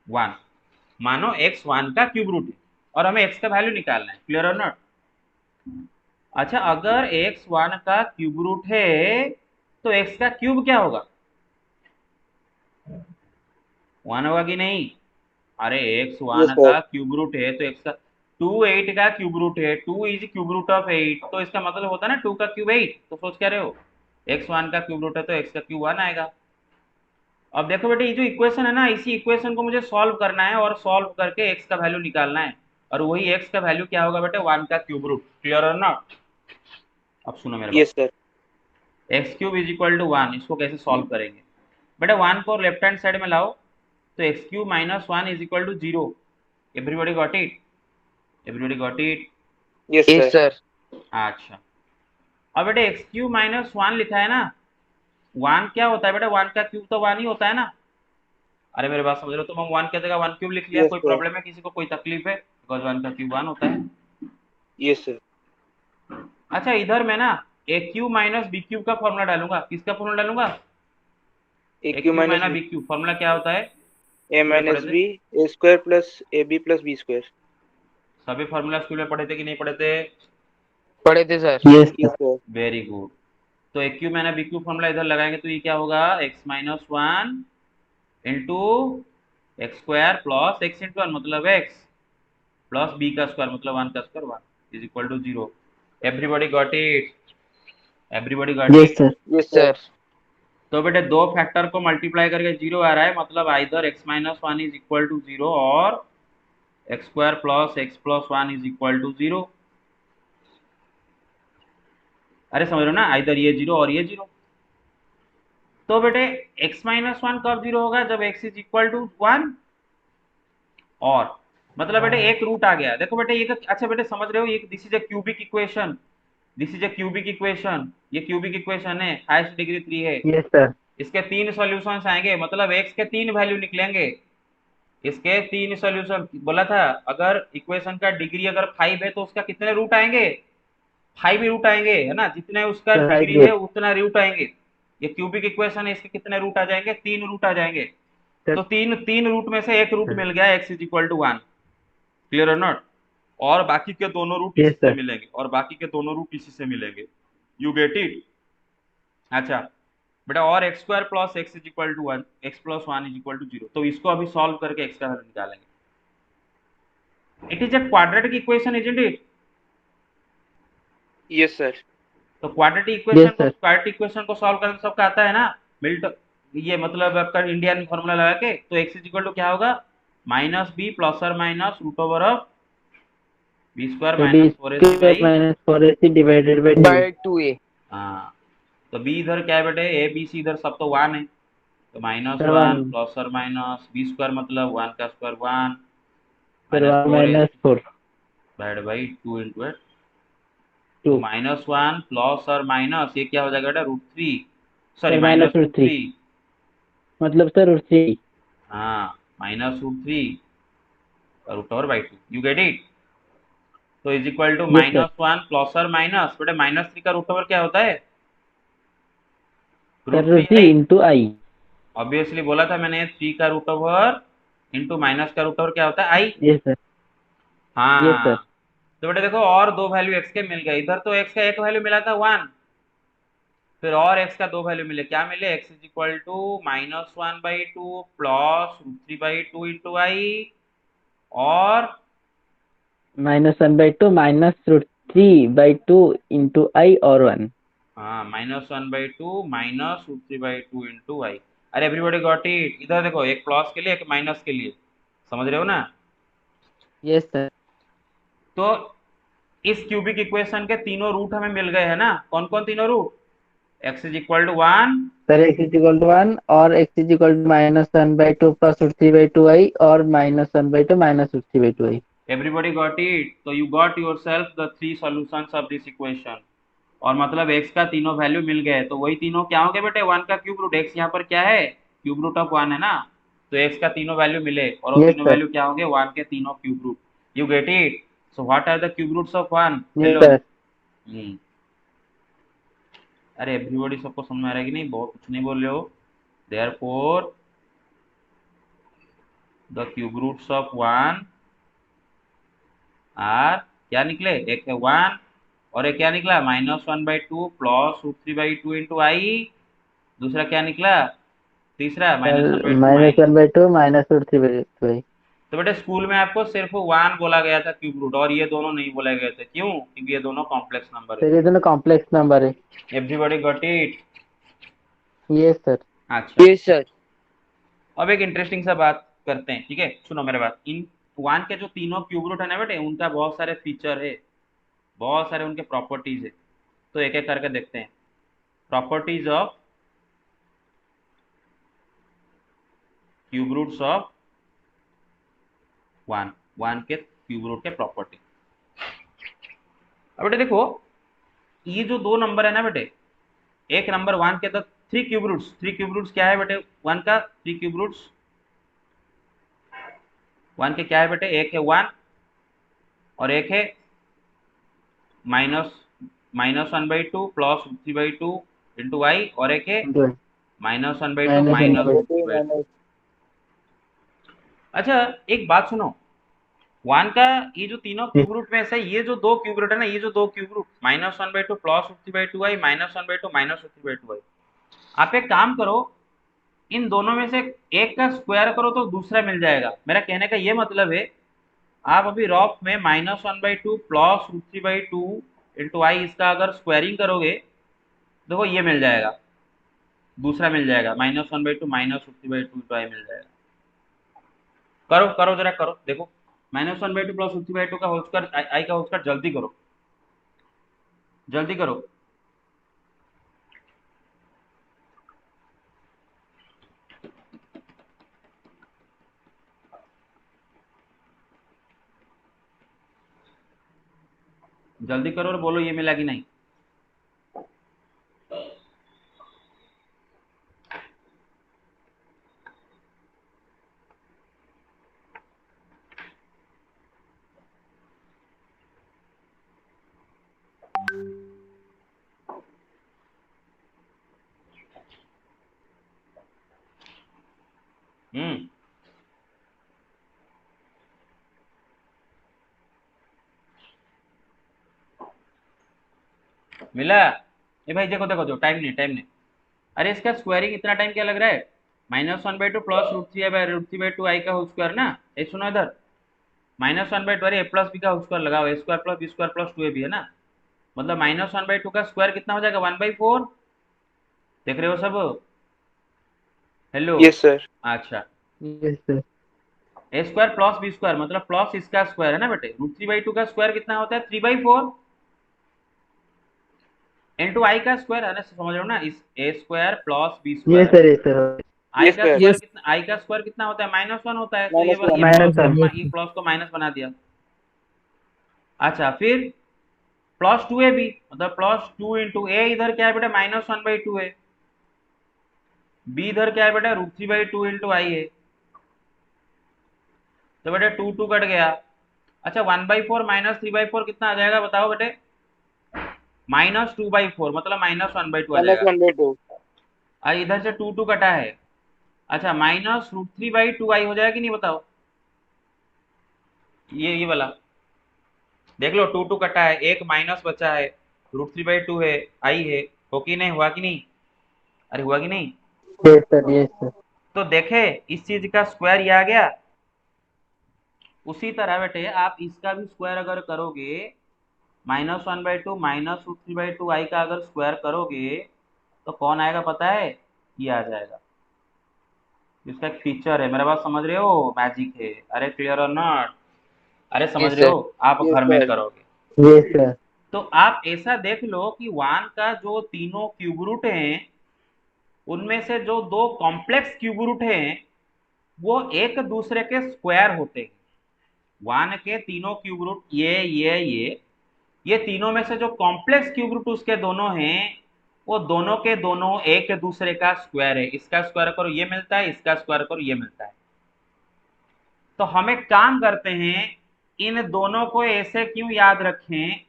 one, मानो x वन का क्यूब रूट है और हमें x का वैल्यू निकालना है। क्लियर और नॉट? अच्छा, अगर x वन का क्यूब रूट है तो x का क्यूब क्या होगा, वन होगा कि नहीं? अरे x Yes, वन sir. का क्यूब रूट है तो x का, टू 8 का क्यूब रूट है, two is cube root of 8, तो इसका मतलब होता है ना टू का क्यूब 8, तो सोच क्या रहे हो, x वन का क्यूब रूट है तो x का क्यूब वन आएगा। अब देखो बेटे, ये जो इक्वेशन है ना, इसी इक्वेशन को मुझे सॉल्व करना है और सॉल्व करके x का वैल्यू निकालना है, और वही x का वैल्यू क्या होगा बेटे, वन का क्यूब रूट। क्लियर और नॉट? अब सुनो मेरे Yes, बात, sir. X cube is equal to one, इसको कैसे सॉल्व करेंगे बेटा, वन को लेफ्ट हैंड साइड में लाओ, तो x cube minus one is equal to zero. Everybody got it? Everybody got it? Yes, Yes, sir. sir. अच्छा, अब बेटे एक्स क्यूब माइनस वन लिखा है ना, वन क्या होता है बेटा, वन का क्यूब तो वन ही होता है ना। अरे मेरे बात समझ रहे हो, तो हम वन की जगह वन क्यूब लिख लिया, Yes, कोई sir. प्रॉब्लम है किसी को, कोई तकलीफ है? बिकॉज वन का क्यूब वन होता है। Yes, sir. अच्छा इधर मैं ना a cube minus b cube का फॉर्मूला डालूंगा। किसका फॉर्मूला डालूंगा? A a cube cube minus minus b, b cube. Formula क्या होता है? ए स्कूल में पढ़े माइनस थे? B, a square plus a b plus b square. सभी फॉर्मूला स्कूल में पढ़े थे कि नहीं पढ़े थे? पढ़े थे sir. Yes yes sir. Sir. Very good. तो a cube minus b cube formula इधर लगाएंगे तो ये क्या होगा? X minus one into x square plus x into one मतलब एक्स प्लस बी का स्क्वायर मतलब वन का square one is equal to zero. Everybody got it? Everybody got yes it? Sir. Yes sir. तो बेटे दो factor को multiply करके जीरो आ रहा है मतलब either x minus one is equal to zero और x square plus x plus one is equal to zero. अरे समझ रहे हो ना, आइदर ये जीरो और ये जीरो। तो बेटे x माइनस वन कब जीरो होगा? जब x is equal to one. और मतलब बेटे एक रूट आ गया। देखो बेटे ये अच्छा बेटे समझ रहे हो, ये this is a cubic equation. This is a cubic equation. ये क्यूबिक इक्वेशन है, हाईएस्ट डिग्री 3 है। Yes sir. इसके तीन सॉल्यूशंस आएंगे मतलब x के तीन वैल्यू निकलेंगे। इसके तीन सॉल्यूशन बोला था। अगर इक्वेशन का डिग्री अगर 5 है तो उसका कितने रूट आएंगे? 5 ही रूट आएंगे, है ना? जितने उसका सर हाइट डिग्री है रूट। उतना रूट आएंगे। ये क्यूबिक इक्वेशन है, इसके कितने रूट आ जाएंगे? 3 रूट आ जाएंगे। सर तो तीन तीन रूट में से एक रूट मिल गया x is equal to one. Clear और नॉट? और बाकी के दोनों रूट यस इसी से सर। मिलेंगे, और बाकी के दोनों रूट इसी से मिलेंगे। You get it? अच्छा बेटा, और x square plus x is equal to one, x plus one is equal to zero. तो इसको अभी सॉल्व करके एक्स का वैल्यू निकालेंगे। It is a quadratic equation isn't it? Yes sir. तो क्वाड्रेटिक यस सर। इक्वेशन को solve करना सबका आता है ना? मिल्ट ये मतलब आपका इंडियन फॉर्मूला लगा के तो एक्स इज इक्वल टू क्या होगा? माइनस बी प्लस और minus root over of b square तो b minus four a c square by. Minus 4ac divided by 2। By two a. हाँ, तो बी इधर क्या है बेटे? ए बी सी इधर सब तो वन है, तो माइनस सर वन 1। प्लस और माइनस बी स्क्वायर मतलब वन का square one sir minus 1 four a minus 4 divide by two into eight. तो 2। माइनस वन प्लस और माइनस ये क्या हो जाएगा बेटा? Root three, sorry sir minus minus root root 3 three. मतलब सर रूट 3। हाँ, minus root three root over by two. You get it? तो is equal to yes sir. Minus one plus और माइनस बेटा माइनस थ्री का root over क्या होता है? Sir root three root 3 i. Into i. Obviously बोला था मैंने, थ्री का रूट ओवर इंटू माइनस का रूट ओवर क्या होता है? I. Yes sir. Yes sir. हाँ, तो बेटा देखो और दो वैल्यू एक्स के मिल गए। इधर तो एक्स का एक वैल्यू मिला था वन, फिर और एक्स का दो वैल्यू मिले। क्या मिले? X is equal to minus one by two plus root three by two into i और -1/2 माइनस रूट 3/2 इंटू आई और 1। हाँ minus one by two minus root three by two into i. अरे everybody got it? इधर देखो, एक plus के लिए एक माइनस के लिए, समझ रहे हो ना? Yes sir. तो इस क्यूबिक इक्वेशन के तीनों रूट हमें मिल गए हैं ना? कौन कौन तीनों root? X is equal to one. Sir x is equal to 1 और x is equal to -1/2 plus root 3/2 i और -1/2 minus root 3/2 i. Everybody got it? तो you got yourself the three solutions of this equation. और मतलब x का तीनों value मिल गए, तो वही तीनों क्या हो गए बेटे? वन का क्यूब रूट। x यहाँ पर क्या है? क्यूब रूट ऑफ वन है ना? तो x का तीनों वैल्यू मिले और वो यस तीनों सर। वैल्यू क्या होंगे? वन के तीनों cube root. You get it? So what are the cube roots of one? Yes hello. Sir. अरे एवरीबॉडी सबको समझ में आ रहा है कि नहीं? बहुत कुछ नहीं बोल रहे हो। Therefore the cube roots of one are क्या निकले? एक है वन और एक क्या निकला? Minus one by two plus root three by two into i. दूसरा क्या निकला? तीसरा minus one sir by two minus. -1/2 minus root 3/2 i. तो बेटे स्कूल में आपको सिर्फ वन बोला गया था क्यूब रूट, और ये दोनों नहीं बोले गए थे। क्यों? क्योंकि ये दोनों कॉम्प्लेक्स नंबर है। सर ये दोनों कॉम्प्लेक्स नंबर है। Everybody got it? Yes sir. अच्छा, यस सर। अब एक इंटरेस्टिंग सा बात करते हैं, ठीक है? सुनो मेरे बात। इन वन के जो तीनों क्यूब रूट है ना बेटे, उनका बहुत सारे फीचर है, बहुत सारे उनके प्रॉपर्टीज है। तो एक एक करके देखते हैं। Properties of cube roots of one, one के क्यूब रूट के प्रॉपर्टी। अब बेटे देखो, ये जो दो नंबर है ना बेटे, एक नंबर वन के तो three cube roots. Three cube roots क्या है बेटे वन का? थ्री क्यूब रूट्स वन के क्या है बेटे? एक है वन और एक है माइनस -1/2 प्लस √3/2 इंटू y, और एक है into -1/2 minus माइनस √3/2। अच्छा एक बात सुनो, वन का ये जो तीनों क्यूब रूट में से ये जो दो क्यूब रूट है ना, ये जो दो cube root -1/2 plus √3/2 y, -1/2 minus √3/2 y, आप एक काम करो, इन दोनों में से एक का स्क्वायर करो तो दूसरा मिल जाएगा। मेरा कहने का ये मतलब है, आप अभी रॉफ में -1/2 प्लस √3/2 इंटू आई इसका अगर स्क्वायरिंग करोगे, देखो ये मिल जाएगा, दूसरा मिल जाएगा -1/2 माइनस √3/2 इंटू आई मिल जाएगा। करो करो जरा करो, देखो -1/2 प्लस √3/2 का होल स्क्वायर, आई का होल स्क्वायर, जल्दी करो जल्दी करो। जल्दी करो और बोलो ये मिला कि नहीं। हम्म, मिला। ये भाई देखो देखो देखो, टाइम नहीं टाइम नहीं। अरे इसका स्क्वायरिंग इतना टाइम क्या लग रहा है, -1/2 प्लस √3/2 आई का होल स्क्वायर ना, ये सुनो इधर, -1/2, अरे ए प्लस बी का होल स्क्वायर लगाओ, a square plus b square plus 2ab है ना, मतलब -1/2 का स्क्वायर कितना हो जाएगा, 1/4। देख रहे हो सब, हेलो। Yes sir. अच्छा, yes sir ए स्क्वायर प्लस बी स्क्वायर मतलब प्लस इसका स्क्वायर है ना बेटे, √3/2 का स्क्वायर कितना होता है, 3/4 इंटू आई का स्क्वायर है ना, समझ रहे हो ना, इस a square plus b yes square, sir yes sir i Yes, का sir. Square Yes. कितना, आई का स्क्वायर कितना होता है, -1 होता है, तो ये -1. ये minus प्लस one को ये प्लस को माइनस बना दिया। अच्छा फिर प्लस 2ab मतलब प्लस 2 इंटू ए, इधर क्या है बेटा -1/2 है, बी इधर क्या है बेटा √3/2 इंटू आई है, तो बेटा 2 कट गया। अच्छा 1/4 माइनस 3/4 कितना आ जाएगा बताओ बेटे, -2/4 मतलब -1/2 आ जाएगा। -1/2. इधर से 2 कटा है, अच्छा -√3/2 आई हो जाएगा कि नहीं बताओ, ये वाला देख लो, 2 कटा है, एक माइनस बचा है, √3/2 है, आई है, हो कि नहीं, हुआ कि नहीं, अरे हुआ कि नहीं। yes sir तो देखे इस चीज का स्क्वायर ये आ गया। उसी तरह बेटे आप इसका भी स्क्वायर अगर करोगे, -1/2 माइनस √3/2 आई का अगर स्क्वायर करोगे तो कौन आएगा पता है, ये आ जाएगा। इसका एक फीचर है, मेरा बात समझ रहे हो, मैजिक है, अरे क्लियर और नॉट, अरे समझ Yes, रहे sir. हो, आप Yes, घर में sir. करोगे। yes sir तो आप ऐसा देख लो कि वन का जो तीनों क्यूब रूट हैं, उनमें से जो दो कॉम्प्लेक्स क्यूब रूट हैं वो एक दूसरे के स्क्वायर होते हैं। वन के तीनों क्यूब रूट ये तीनों में से जो कॉम्प्लेक्स क्यूब रूट उसके दोनों हैं, वो दोनों के दोनों एक दूसरे का स्क्वायर है। इसका स्क्वायर करो ये मिलता है, इसका स्क्वायर करो ये मिलता है। तो हम एक काम करते हैं, इन दोनों को ऐसे क्यों याद रखें,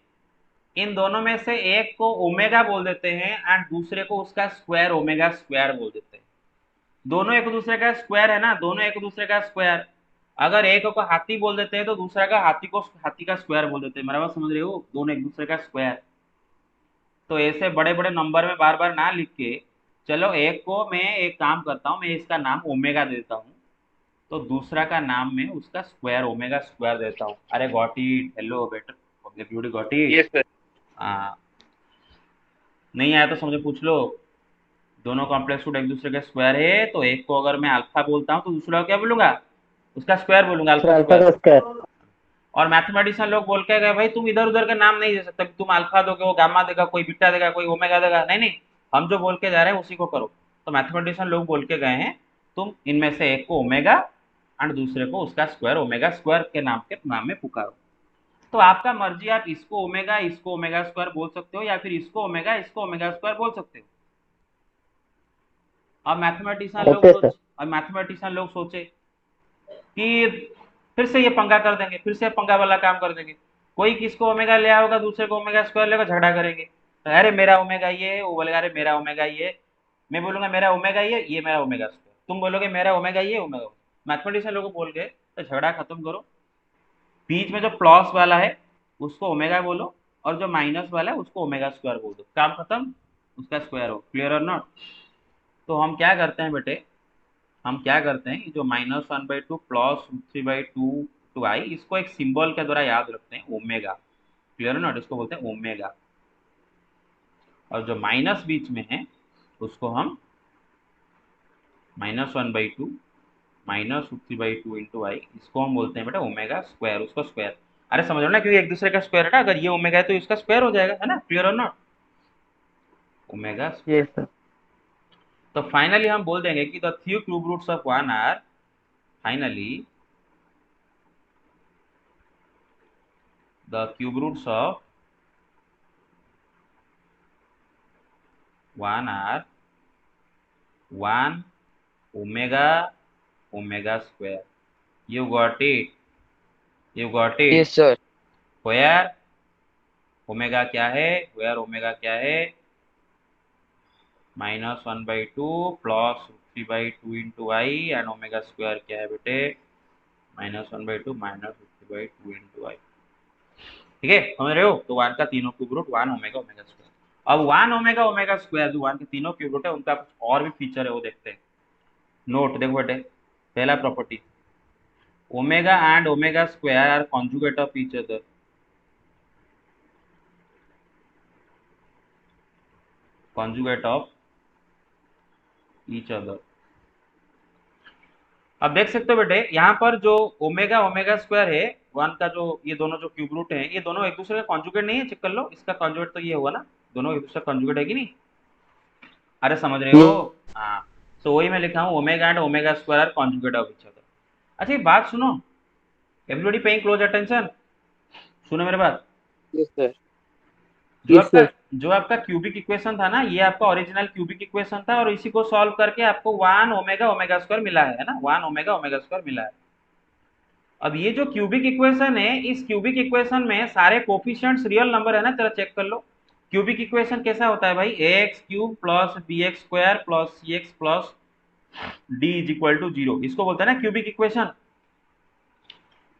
इन दोनों में से एक को ओमेगा बोल देते हैं एंड दूसरे को उसका स्क्वायर ओमेगा स्क्वायर बोल देते हैं। दोनों एक दूसरे का स्क्वायर है ना, दोनों एक दूसरे का स्क्वायर। अगर एक को हाथी बोल देते हैं तो दूसरा का हाथी का स्क्वायर बोल देते हैं, मेरा बात समझ रहे हो, दोनों एक दूसरे का स्क्वायर। तो ऐसे बड़े बड़े नंबर में बार बार ना लिख के, चलो एक को मैं एक काम करता हूँ, मैं इसका नाम ओमेगा देता हूँ, तो दूसरा का नाम मैं उसका स्क्वायर ओमेगा स्क्वायर देता हूँ। अरे got it, hello better public beauty, got it. Yes, sir. नहीं आया तो समझो पूछ लो। दोनों कॉम्प्लेक्स रूट एक दूसरे के स्क्वायर है, तो एक को अगर मैं अल्फा बोलता हूँ तो दूसरा को क्या बोलूंगा, उसका स्क्वायर बोलूंगा, sir अल्फा alpha का स्क्वायर। square और मैथमेटिशियन लोग बोल के गए भाई तुम इधर उधर के नाम नहीं दे सकते, तुम अल्फा दोगे वो गामा देगा, कोई बीटा देगा, कोई ओमेगा देगा, नहीं नहीं, हम जो बोल के जा रहे हैं उसी को करो। तो मैथमेटिशियन लोग बोल के गए हैं तुम इनमें से एक को ओमेगा एंड दूसरे को उसका स्क्वायर ओमेगा स्क्वायर के नाम में पुकारो। तो आपका मर्जी, आप इसको ओमेगा स्क्वायर बोल सकते हो, या फिर इसको ओमेगा स्क्वायर बोल सकते हो। अब okay sir मैथमेटिशियन लोग सोचे कि फिर से ये पंगा कर देंगे, फिर से पंगा वाला काम कर देंगे, कोई किसको ओमेगा ले आओगा दूसरे को ओमेगा स्क्वायर लेगा, झगड़ा करेंगे। तो अरे मेरा ओमेगा ये है, वो बोलेगा अरे मेरा ओमेगा ये, मैं बोलूंगा मेरा ओमेगा ये मेरा ओमेगा स्क्वायर, तुम बोलोगे मेरा ओमेगा ये ओमेगा। मैथमेटिशियन लोगों को बोल के तो झगड़ा खत्म करो, बीच में जो प्लस वाला है उसको ओमेगा बोलो, और जो माइनस वाला है उसको ओमेगा स्क्वायर बोल दो, काम खत्म, उसका स्क्वायर हो। क्लियर और नॉट? तो हम क्या करते हैं बेटे, हम क्या करते हैं, जो -1/2 प्लस 3/2 टू आई, इसको एक सिंबल के द्वारा याद रखते हैं, ओमेगा। Clear not? इसको बोलते हैं ओमेगा। और जो माइनस बीच में है उसको हम -1/2 -3/2 इंटू आई, इसको हम बोलते हैं बेटा ओमेगा स्क्वायर, उसको स्क्वायर। अरे समझ लो ना, क्योंकि एक दूसरे का स्क्वायर है ना, अगर ये ओमेगा है तो इसका स्क्वायर हो जाएगा, है ना? क्लियर और नॉट? ओमेगा। Yes sir. तो फाइनली हम बोल देंगे कि the three cube roots of one are, finally the cube roots of 1 are 1 omega omega square. You got it? You got it? Yes, sir. Where omega क्या है? Where omega क्या है? -1/2 plus 3/2 into I, and omega square क्या है बेटे? -1/2 -3/2 into आई। ठीक है, समझ रहे हो? तो वन का तीनों cube root 1 omega omega square. अब 1 ओमेगा ओमेगा स्क्वायर जो वन के तीनों क्यूब रूट है, उनका कुछ और भी फीचर है, वो देखते हैं। नोट देखो बेटे, पहला property, omega and omega square are conjugate of each other. Conjugate of each other. अब देख सकते हो बेटे, यहाँ पर जो ओमेगा ओमेगा स्क्वायर है वन का, जो ये दोनों जो क्यूब रूट है, ये दोनों एक दूसरे का कॉन्जुगेट नहीं है। चेक कर लो, इसका कॉन्जुगेट तो ये हुआ ना, दोनों एक दूसरे का कॉन्जुगेट है कि नहीं? अरे समझ रहे हो? हाँ, तो वही मैं लिखा हूँ, omega and omega square are conjugate of each other. अच्छा एक बात सुनो, एवरीबॉडी पेइंग क्लोज अटेंशन, सुनो मेरे बात। Yes, sir. Yes, sir. जो आपका क्यूबिक इक्वेशन था ना, ये आपका ओरिजिनल क्यूबिक इक्वेशन था, और इसी को सॉल्व करके आपको 1 ओमेगा ओमेगा स्क्वायर मिला है ना, 1 ओमेगा ओमेगा स्क्वायर मिला है। अब ये जो क्यूबिक इक्वेशन है, इस क्यूबिक इक्वेशन में सारे कोफिशिएंट्स रियल नंबर है ना, जरा चेक कर लो। क्यूबिक इक्वेशन कैसा होता है भाई? X cube plus b x square plus c x plus d is equal to 0, इसको बोलते हैं ना क्यूबिक इक्वेशन।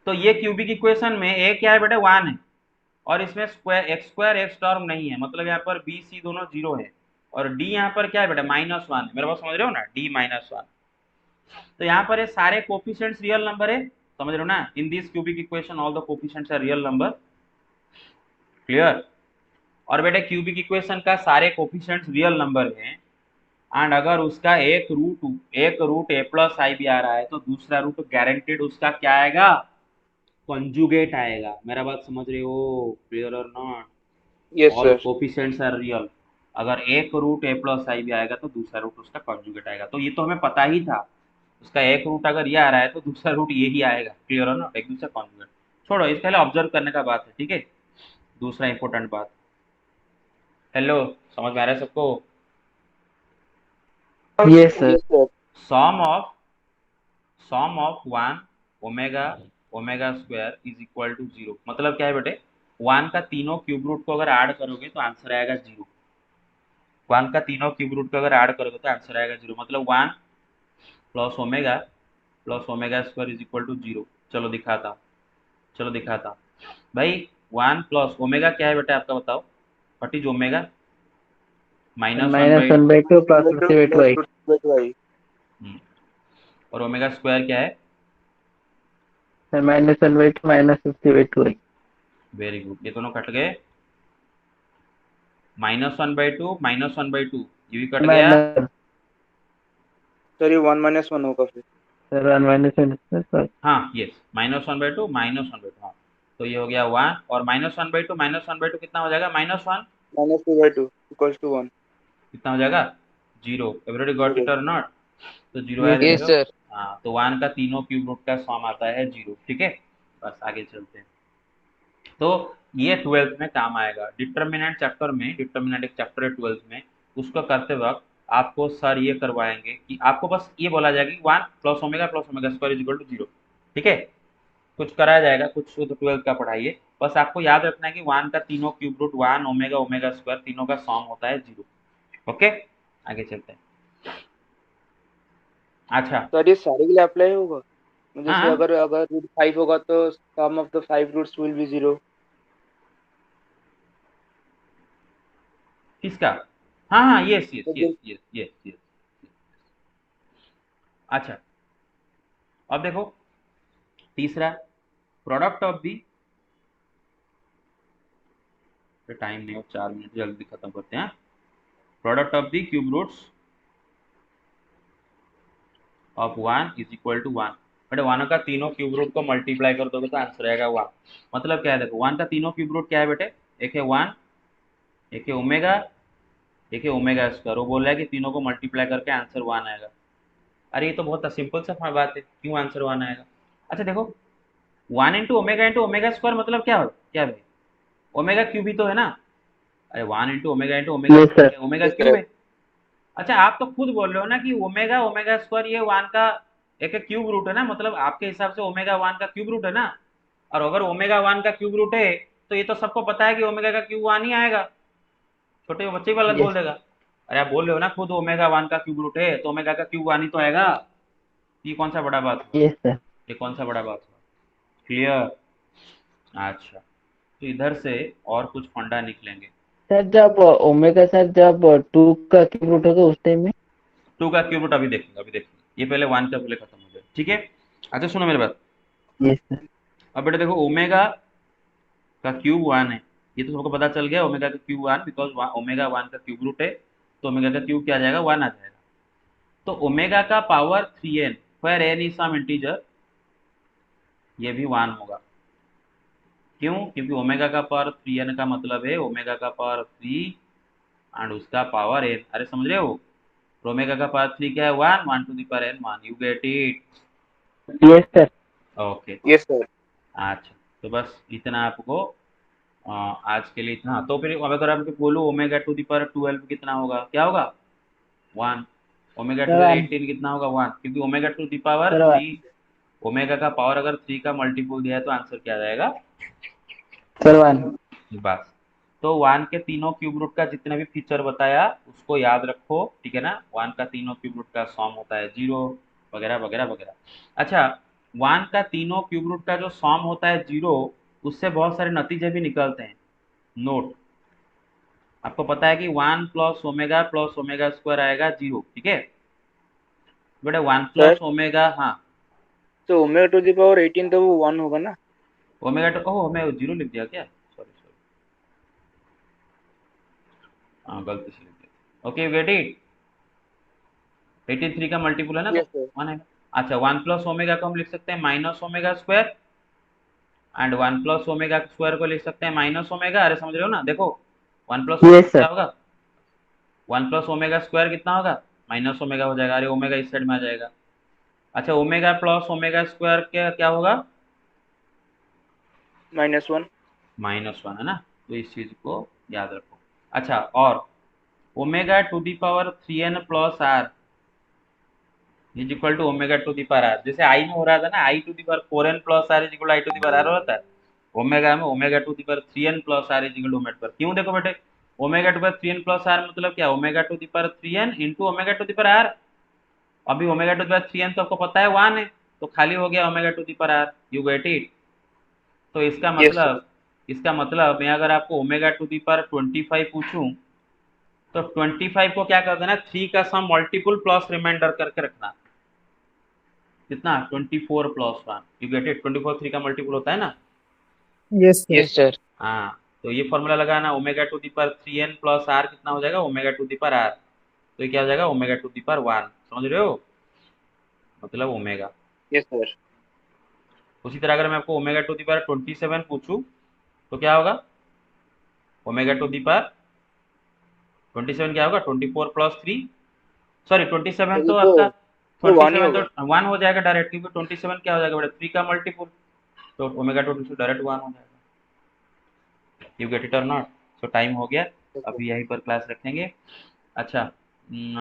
तो ये क्यूबिक इक्वेशन में ए क्या है बेटा? 1 है, और इसमें स्क्वायर एक्स टर्म नहीं है, मतलब यहाँ पर बी सी दोनों 0 है, और डी यहाँ पर क्या है बेटा? -1 है। मेरे पास समझ रहे हो ना, डी -1। तो यहाँ पर ये सारे कोफिशिएंट्स रियल नंबर है, समझ रहे हो ना? In this cubic equation all the coefficients are real number. Clear? और बेटे क्यूबिक इक्वेशन का सारे कोफिशिएंट्स रियल नंबर हैं, एंड अगर उसका एक रूट ए प्लस आई भी आ रहा है, तो दूसरा रूट गारंटेड उसका क्या आएगा? कंजुगेट आएगा। मेरा बात समझ रहे हो? क्लियर और not? Yes, all sir. Coefficients are real, अगर एक रूट ए प्लस आई भी आएगा तो दूसरा रूट उसका कंजुगेट आएगा। तो ये तो हमें पता ही था, उसका एक रूट अगर ये आ रहा है तो दूसरा रूट ये ही आएगा। क्लियर और नॉट? एक दूसरा कंजुगेट। छोड़ो, इस पहले ऑब्जर्व करने का बात है, ठीक है? दूसरा इंपॉर्टेंट बात, हेलो, समझ में आ रहा है सबको? Yes, sir. Yes, sir. Sum of 1 omega omega square is equal to 0। मतलब क्या है बेटे? 1 का तीनों क्यूब रूट को अगर ऐड करोगे तो आंसर आएगा 0। 1 का तीनों क्यूब रूट को अगर ऐड करोगे तो आंसर आएगा 0, मतलब 1 plus omega square is equal to 0। चलो दिखाता हूँ, चलो दिखाता हूँ भाई। 1 प्लस ओमेगा क्या है बेटा आपका? बताओ, what is omega? -1/2 plus 50/2i. -1/2 और ओमेगा स्क्वायर क्या है? Sir, -1/2 -50/2i. वेरी गुड, ये दोनों कट गए। -1/2 -1/2 ये भी कट गया। Minus. सर ये 1 - 1 होगा फिर। Sir, 1 -1 is sorry. हाँ यस, -1/2 -1/2, हाँ। तो ये हो गया 1, और -1/2 कितना हो जाएगा? -1 -2/2 = 1। कितना हो जाएगा? 0। एवरीबॉडी गॉट इट और नॉट? तो 0 Yes, आया, देख Yes, रहे हो? sir. हाँ, तो 1 का तीनों क्यूब रूट का सम आता है 0। ठीक है, बस आगे चलते हैं। तो ये 12th में काम आएगा। डिटर्मिनेंट चैप्टर में, डिटर्मिनेंट एक चैप्टर है 12th में, उसको करते वक्त आपको सर ये करवाएंगे कि आपको बस ये बोला जाएगा कि 1 plus omega square is equal to 0। ठीक है, कुछ कराया जाएगा, कुछ तो 12th का पढ़ाइए। बस आपको याद रखना है कि 1 का तीनों cube root 1 omega omega square तीनों का सम होता है 0। ओके, आगे चलते हैं। अच्छा, सर ये सारे के लिए अप्लाई होगा? जैसे हाँ अगर अगर रूट 5 होगा तो sum of the 5 roots will be 0। किसका? हाँ हाँ, यस यस तो यस यस यस यस। अच्छा, अब देखो तीसरा, प्रोडक्ट ऑफ दी, टाइम नहीं हो, 4 मिनट जल्दी खत्म करते हैं। Product of the cube roots of 1 is equal to 1। But 1 का तीनों क्यूब रूट को मल्टीप्लाई कर दोगे तो आंसर आएगा 1। मतलब क्या है, देखो 1 का तीनों क्यूब रूट क्या है बेटे, एक है 1, एक है ओमेगा, एक है ओमेगा स्क्वायर। वो बोल रहा है कि तीनों को मल्टीप्लाई करके आंसर 1 आएगा। अरे ये तो बहुत सिंपल सा बात है, क्यों आंसर 1 आएगा? अच्छा देखो, 1 इंटू ओमेगा स्क्वायर मतलब क्या हो, क्या भाई, ओमेगा क्यूब ही तो है ना। अरे 1 into omega yes square sir. क्या, ओमेगा यस क्यूब सर। है। अच्छा, आप तो खुद बोल रहे हो ना कि ओमेगा ओमेगा स्क्वायर ये 1 का एक क्यूब रूट है ना, मतलब आपके हिसाब से ओमेगा 1 का क्यूब रूट है ना। और अगर ओमेगा 1 का क्यूब रूट है तो ये तो सबको पता है कि ओमेगा का क्यूब 1 ही आएगा। छोटे बच्चे भी गलत बोल यस। देगा। अरे आप बोल रहे हो ना खुद ओमेगा 1 का क्यूब रूट है तो ओमेगा का क्यूब 1 ही तो आएगा। ये कौन सा बड़ा बात हुआ? Yes sir. ये कौन सा बड़ा बात हुआ? क्लियर? अच्छा, तो इधर से और कुछ फंडा निकलेंगे। सर जब ओमेगा सर जब 2 का क्यूब रूट होगा उस टाइम में। 2 का क्यूब रूट अभी देखेंगे, अभी देखेंगे, ये पहले 1 का पहले खत्म हो जाए, ठीक है। अच्छा सुनो मेरी बात। Yes sir. अब बेटा देखो, ओमेगा का क्यूब 1 है, ये तो सबको पता चल गया, ओमेगा का क्यूब 1, बिकॉज ओमेगा 1 का क्यूब रूट है तो ओमेगा का क्यूब क्या आ जाएगा, 1 आ जाएगा। तो ओमेगा का power 3n, where n is some integer, ये भी 1 होगा। क्यों? क्योंकि ओमेगा का पावर 3n का मतलब है ओमेगा का पावर 3 एंड उसका पावर n। अरे समझ रहे हो, तो ओमेगा का पावर 3 क्या है, 1, 1 to the power n 1। You get it? Yes sir. Okay. Yes sir. अच्छा, तो बस इतना आपको आज के लिए इतना। तो फिर अब अगर आपको बोलूँ ओमेगा टू द पावर 12 कितना होगा, क्या होगा, 1। Omega to sir the power 1। 18 कितना होगा, 1, क्योंकि omega to the power sir 3, omega का पावर अगर 3 का मल्टीपल दिया है तो आंसर क्या आ जाएगा, सर 1। बस। तो 1 के तीनों क्यूब रूट का जितने भी फीचर बताया उसको याद रखो, ठीक है ना। 1 का तीनों क्यूब रूट का सम होता है 0, वगैरह वगैरह वगैरह। अच्छा, 1 का तीनों क्यूब रूट का जो सम होता है 0, उससे बहुत सारे नतीजे भी निकलते हैं। नोट, आपको पता है कि 1 प्लस ओमेगा स्क्वायर आएगा 0, ठीक है बेटा, 1 सर प्लस ओमेगा, हाँ। तो ओमेगा टू द पावर 18 तो वो 1 होगा ना? ओमेगा टू, ओह मैं 0 लिख दिया क्या, सॉरी सॉरी, हाँ गलती से लिख दिया। ओके, गेट इट, 83 का मल्टीपल है ना, तो यस सर। 1 है। अच्छा, 1 प्लस ओमेगा को हम लिख सकते हैं minus omega square, and 1 plus omega square को लिख सकते हैं माइनस ओमेगा। अरे समझ रहे हो ना, देखो 1 प्लस यस क्या सर। होगा, 1 प्लस ओमेगा स्क्वायर कितना होगा, माइनस ओमेगा हो जाएगा। अरे ओमेगा इस साइड में आ जाएगा। अच्छा, ओमेगा प्लस ओमेगा स्क्वायर क्या क्या होगा, -1। -1 है ना, तो इस चीज को याद रखो। अच्छा, और omega to the power 3n plus r is equal to omega to the power r. जैसे आई में हो रहा था ना, i to the power 4n plus r is equal to i to the power r होता है। Omega में omega to the power 3n plus r is equal to omega पर। क्यों? देखो बेटे, omega to power 3n plus r मतलब क्या, omega to the power 3n into omega to the power r. अभी omega to the power 3n तो आपको पता है 1 है, तो खाली हो गया omega to the power r. You get it? तो यस सर। इसका मतलब मैं अगर आपको ओमेगा टू दी पावर 25 पूछूं तो 25 को क्या कर देना, 3 का सम मल्टीपल प्लस रिमाइंडर करके रखना। कितना, 24 प्लस 1। You get it? 24 3 का मल्टीपल होता है ना। Yes, sir. Yes sir. हाँ, तो ये फॉर्मूला लगाना, omega to the power 3n plus r कितना हो जाएगा, omega to the power r. तो ये क्या हो जाएगा, ओमेगा टू दी पावर 1। समझ रहे हो, मतलब ओमेगा। Yes sir. उसी तरह अगर मैं आपको ओमेगा टू दी पावर 27 पूछूं तो क्या होगा, ओमेगा टू दी पावर 27 क्या होगा, 24 प्लस 3, सॉरी 27 तो तो वो आपका, तो 1 ही 27 होगा। तो 1 हो जाएगा डायरेक्ट, क्योंकि 27 क्या हो जाएगा बेटा, 3 का मल्टीपल, तो ओमेगा टू डायरेक्ट 1 हो जाएगा। यू गेट इट और नॉट? सो टाइम हो गया, यस सर। अभी यहीं पर क्लास रखेंगे। अच्छा,